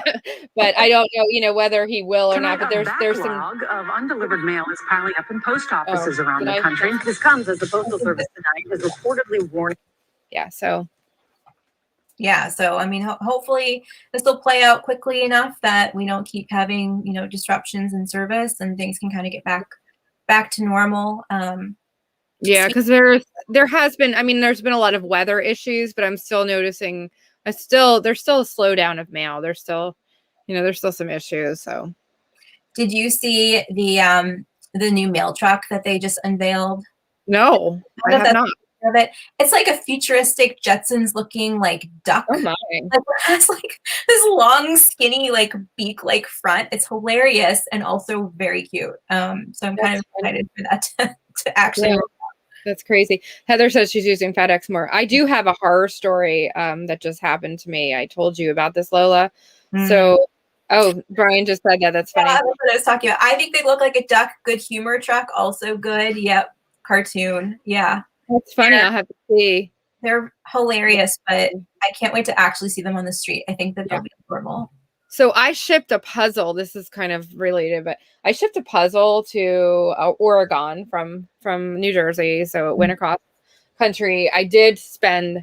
but I don't know, whether he will or not. But there's some of undelivered mail is piling up in post offices around the country. This comes as the Postal Service tonight is reportedly warning. Yeah. So I mean, hopefully this will play out quickly enough that we don't keep having, disruptions in service and things can kind of get back to normal. Yeah, because there has been, there's been a lot of weather issues, but I'm still noticing there's still a slowdown of mail. There's still, there's still some issues. So did you see the new mail truck that they just unveiled? No, I have not. Of it. It's like a futuristic Jetsons looking like duck. Oh my. It's like this long, skinny, like beak like front. It's hilarious and also very cute. So I'm kind of excited for that to actually. Yeah. That's crazy. Heather says she's using FedEx more. I do have a horror story that just happened to me. I told you about this, Lola. So, Brian just said that. That's funny. Yeah, that's what I was talking about. I think they look like a duck. Good humor truck, also good. Yep, cartoon. Yeah, that's funny. I'll have to see. They're hilarious, but I can't wait to actually see them on the street. I think that they'll be adorable. So I shipped a puzzle. This is kind of related, but I shipped a puzzle to Oregon from New Jersey. So it went across country. I did spend, I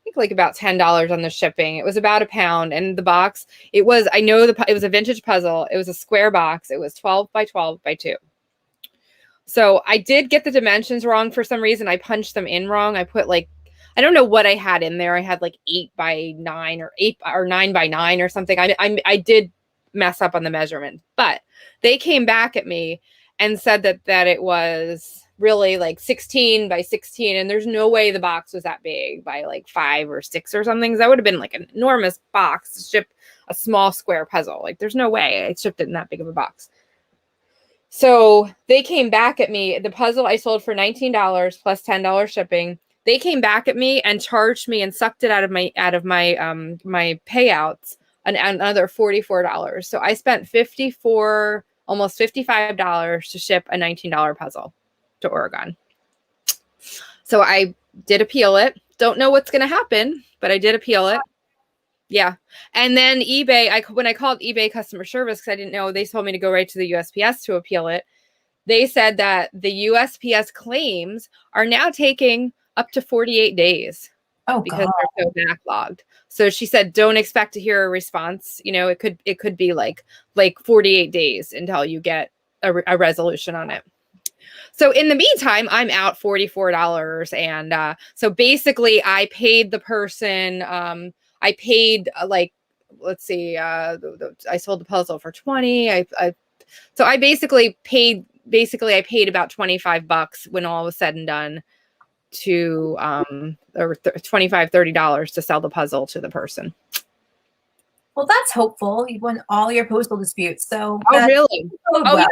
think, like about $10 on the shipping. It was about £1, and the box. It was a vintage puzzle. It was a square box. It was 12 by 12 by 2. So I did get the dimensions wrong for some reason. I punched them in wrong. I put I don't know what I had in there. I had 8 by 9 or 9 by 9 or something. I did mess up on the measurement. But they came back at me and said that it was really like 16 by 16, and there's no way the box was that big by like 5 or 6 or something. That would have been like an enormous box to ship a small square puzzle. Like there's no way I shipped it in that big of a box. So they came back at me. The puzzle I sold for $19 plus $10 shipping. They came back at me and charged me and sucked it out of my my payouts another $44. So I spent almost $55 to ship a $19 puzzle to Oregon. So I did appeal it. Don't know what's going to happen, but I did appeal it. Yeah. And then eBay, when I called eBay customer service, because I didn't know, they told me to go right to the USPS to appeal it. They said that the USPS claims are now taking up to 48 days because they're so backlogged. So she said, don't expect to hear a response. You know, it could be like 48 days until you get a resolution on it. So in the meantime, I'm out $44. And so basically I paid the person, I paid let's see, I sold the puzzle for 20. So I basically paid about $25 when all was said and done to, or $25, $30 to sell the puzzle to the person. Well, that's hopeful. You won all your postal disputes. So really? Oh, yeah.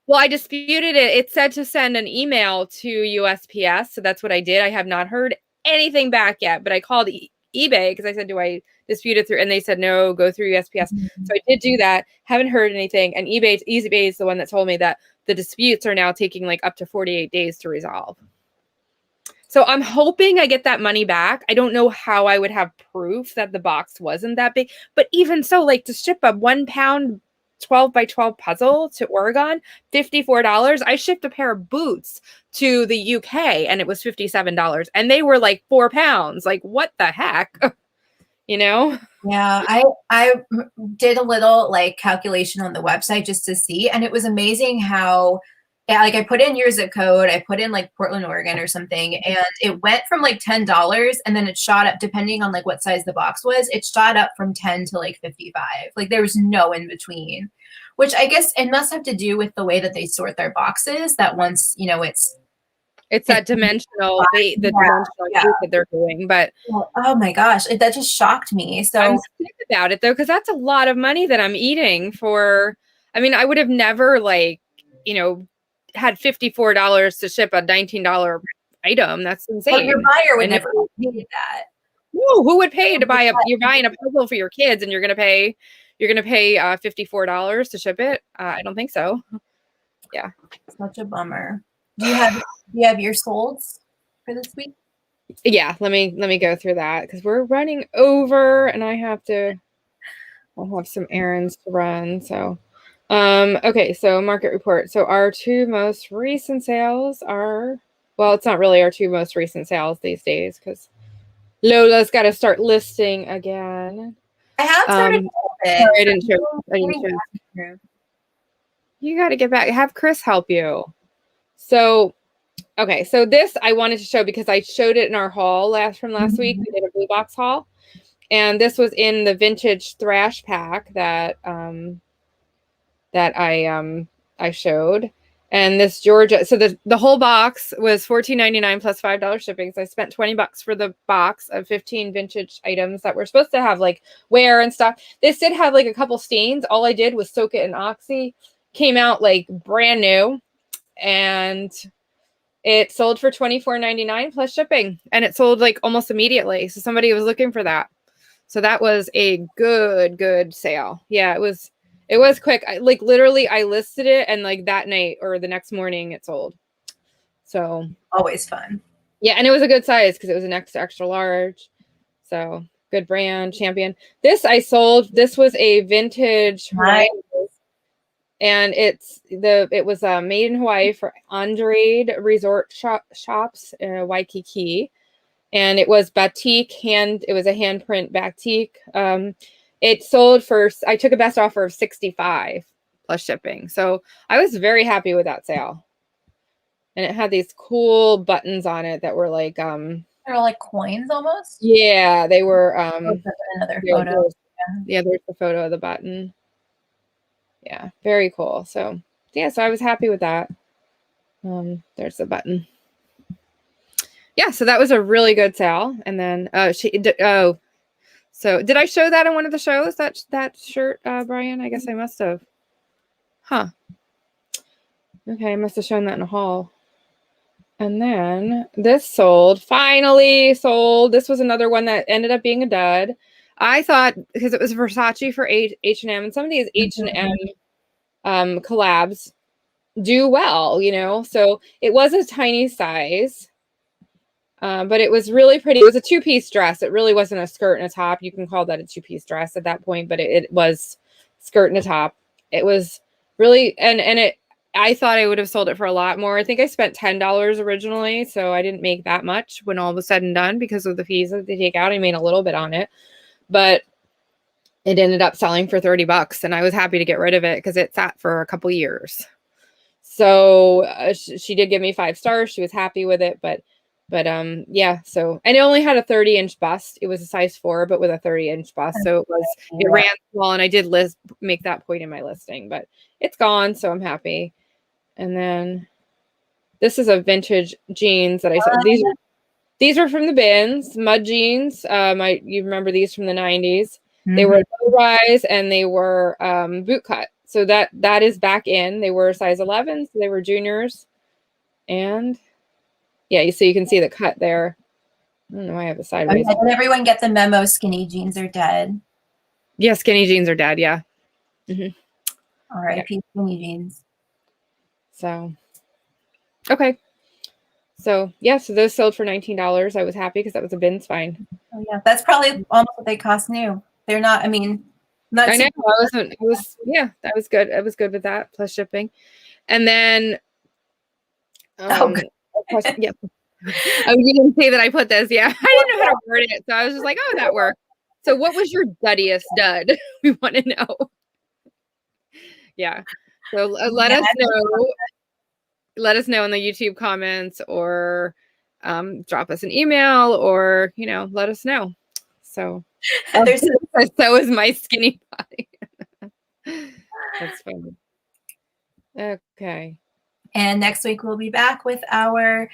Well, I disputed it. It said to send an email to USPS. So that's what I did. I have not heard anything back yet, but I called eBay because I said, do I dispute it through? And they said, no, go through USPS. So I did do that. Haven't heard anything. And eBay is the one that told me that the disputes are now taking like up to 48 days to resolve. So I'm hoping I get that money back. I don't know how I would have proof that the box wasn't that big, but even so, like to ship a 1 pound 12 by 12 puzzle to Oregon, $54. I shipped a pair of boots to the UK and it was $57 and they were like 4 pounds. Like what the heck? You know? Yeah, I did a little like calculation on the website just to see, and it was amazing how like I put in your zip code, I put in like Portland, Oregon or something, and it went from like $10 and then it shot up depending on like what size the box was. It shot up from 10 to like 55. Like there was no in between, which I guess it must have to do with the way that they sort their boxes, that once, you know, it's that dimensional, dimensional that they're doing. But oh my gosh, that just shocked me. So I'm sick about it though, because that's a lot of money that I'm eating for. I mean, I would have never had $54 to ship a $19 item. That's insane. But your buyer would never pay that. No, who would pay to buy you're buying a puzzle for your kids and you're gonna pay $54 to ship it? I don't think so. Yeah. Such a bummer. Do you have your solds for this week? Yeah, let me go through that because we're running over and I'll have some errands to run. So okay, so market report. So our two most recent sales are, well, it's not really our two most recent sales these days because Lola's got to start listing again. I have started sorry, I didn't show. You got to get back. Have Chris help you. So, okay, so this I wanted to show because I showed it in our haul from last week. We did a blue box haul, and this was in the vintage thrash pack that I showed. And this Georgia, so the whole box was $14.99 plus $5 shipping. So I spent $20 for the box of 15 vintage items that were supposed to have like wear and stuff. This did have like a couple stains. All I did was soak it in Oxy. Came out like brand new, and it sold for $24.99 plus shipping, and it sold like almost immediately. So somebody was looking for that. So that was a good sale. Yeah, it was quick. I listed it and like that night or the next morning it sold. So always fun. Yeah, and it was a good size because it was an extra large. So good brand, Champion. This I sold. This was a vintage nice. And it was made in Hawaii for Andrade Resort Shops in Waikiki, and it was batik it was a handprint batik. It sold for, I took a best offer of $65 plus shipping, so I was very happy with that sale. And it had these cool buttons on it that were like they're like coins almost. Yeah, they were. Another photo. Yeah, there's the photo of the button. Yeah, very cool. So yeah, so I was happy with that. There's the button. Yeah, so that was a really good sale. And then so did I show that in one of the shows, that shirt, Brian? I guess I must have. Huh. Okay, I must have shown that in a haul. And then this finally sold. This was another one that ended up being a dud. I thought, because it was Versace for H&M, and some of these H&M collabs do well, you know. So it was a tiny size, but it was really pretty. It was a two-piece dress. It really wasn't a skirt and a top. You can call that a two-piece dress at that point, but it was skirt and a top. It was really, and it, I thought I would have sold it for a lot more. I think I spent $10 originally, so I didn't make that much when all was said and done because of the fees that they take out. I made a little bit on it, but it ended up selling for $30, and I was happy to get rid of it because it sat for a couple years. So she did give me 5 stars. She was happy with it, but yeah. So, and it only had a 30-inch bust. It was a size 4, but with a 30-inch bust. So it ran small, and I did make that point in my listing, but it's gone. So I'm happy. And then this is a vintage jeans that I saw. These are from the bins, mud jeans. You remember these from the 90s. Mm-hmm. They were low rise and they were boot cut. So that is back in. They were size 11, so they were juniors. And yeah, so you can see the cut there. I don't know why I have a sideways. Did everyone get the memo? Skinny jeans are dead. Yeah, skinny jeans are dead. Yeah. Mm-hmm. All right, yeah. Skinny jeans. So, okay. So yeah, so those sold for $19. I was happy because that was a bin's fine. Oh yeah, that's probably almost what they cost new. They're not. I mean, not. I know. That was good. I was good with that plus shipping, and then. Yeah. Oh, you didn't say that I put this. Yeah, I didn't know how to word it, so I was just like, "Oh, that worked." So, what was your duddiest dud? We want to know. Yeah. So let us know. Let us know in the YouTube comments, or drop us an email, or let us know. So so is my skinny body. That's funny. Okay. And next week we'll be back with our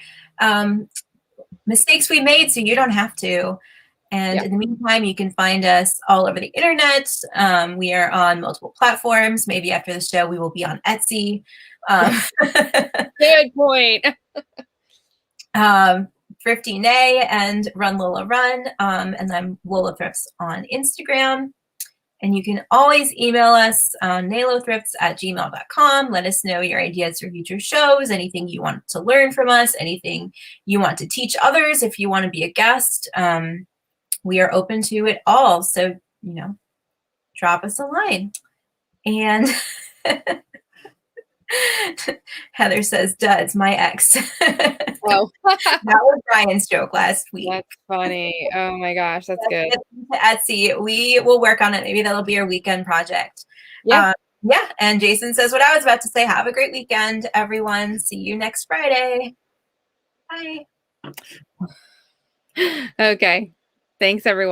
mistakes we made, so you don't have to. And in the meantime, you can find us all over the internet. We are on multiple platforms. Maybe after the show, we will be on Etsy. Good point. Thrifty Nay and Run Lola Run. And I'm Lola Thrifts on Instagram. And you can always email us on nailothrifts@gmail.com. Let us know your ideas for future shows, anything you want to learn from us, anything you want to teach others. If you want to be a guest, we are open to it all. So, drop us a line. And Heather says, "Duds, my ex." Oh. That was Brian's joke last week. That's funny. Oh my gosh, that's good. To Etsy, we will work on it. Maybe that'll be our weekend project. Yeah. And Jason says what I was about to say. Have a great weekend, everyone. See you next Friday. Bye. Okay. Thanks, everyone.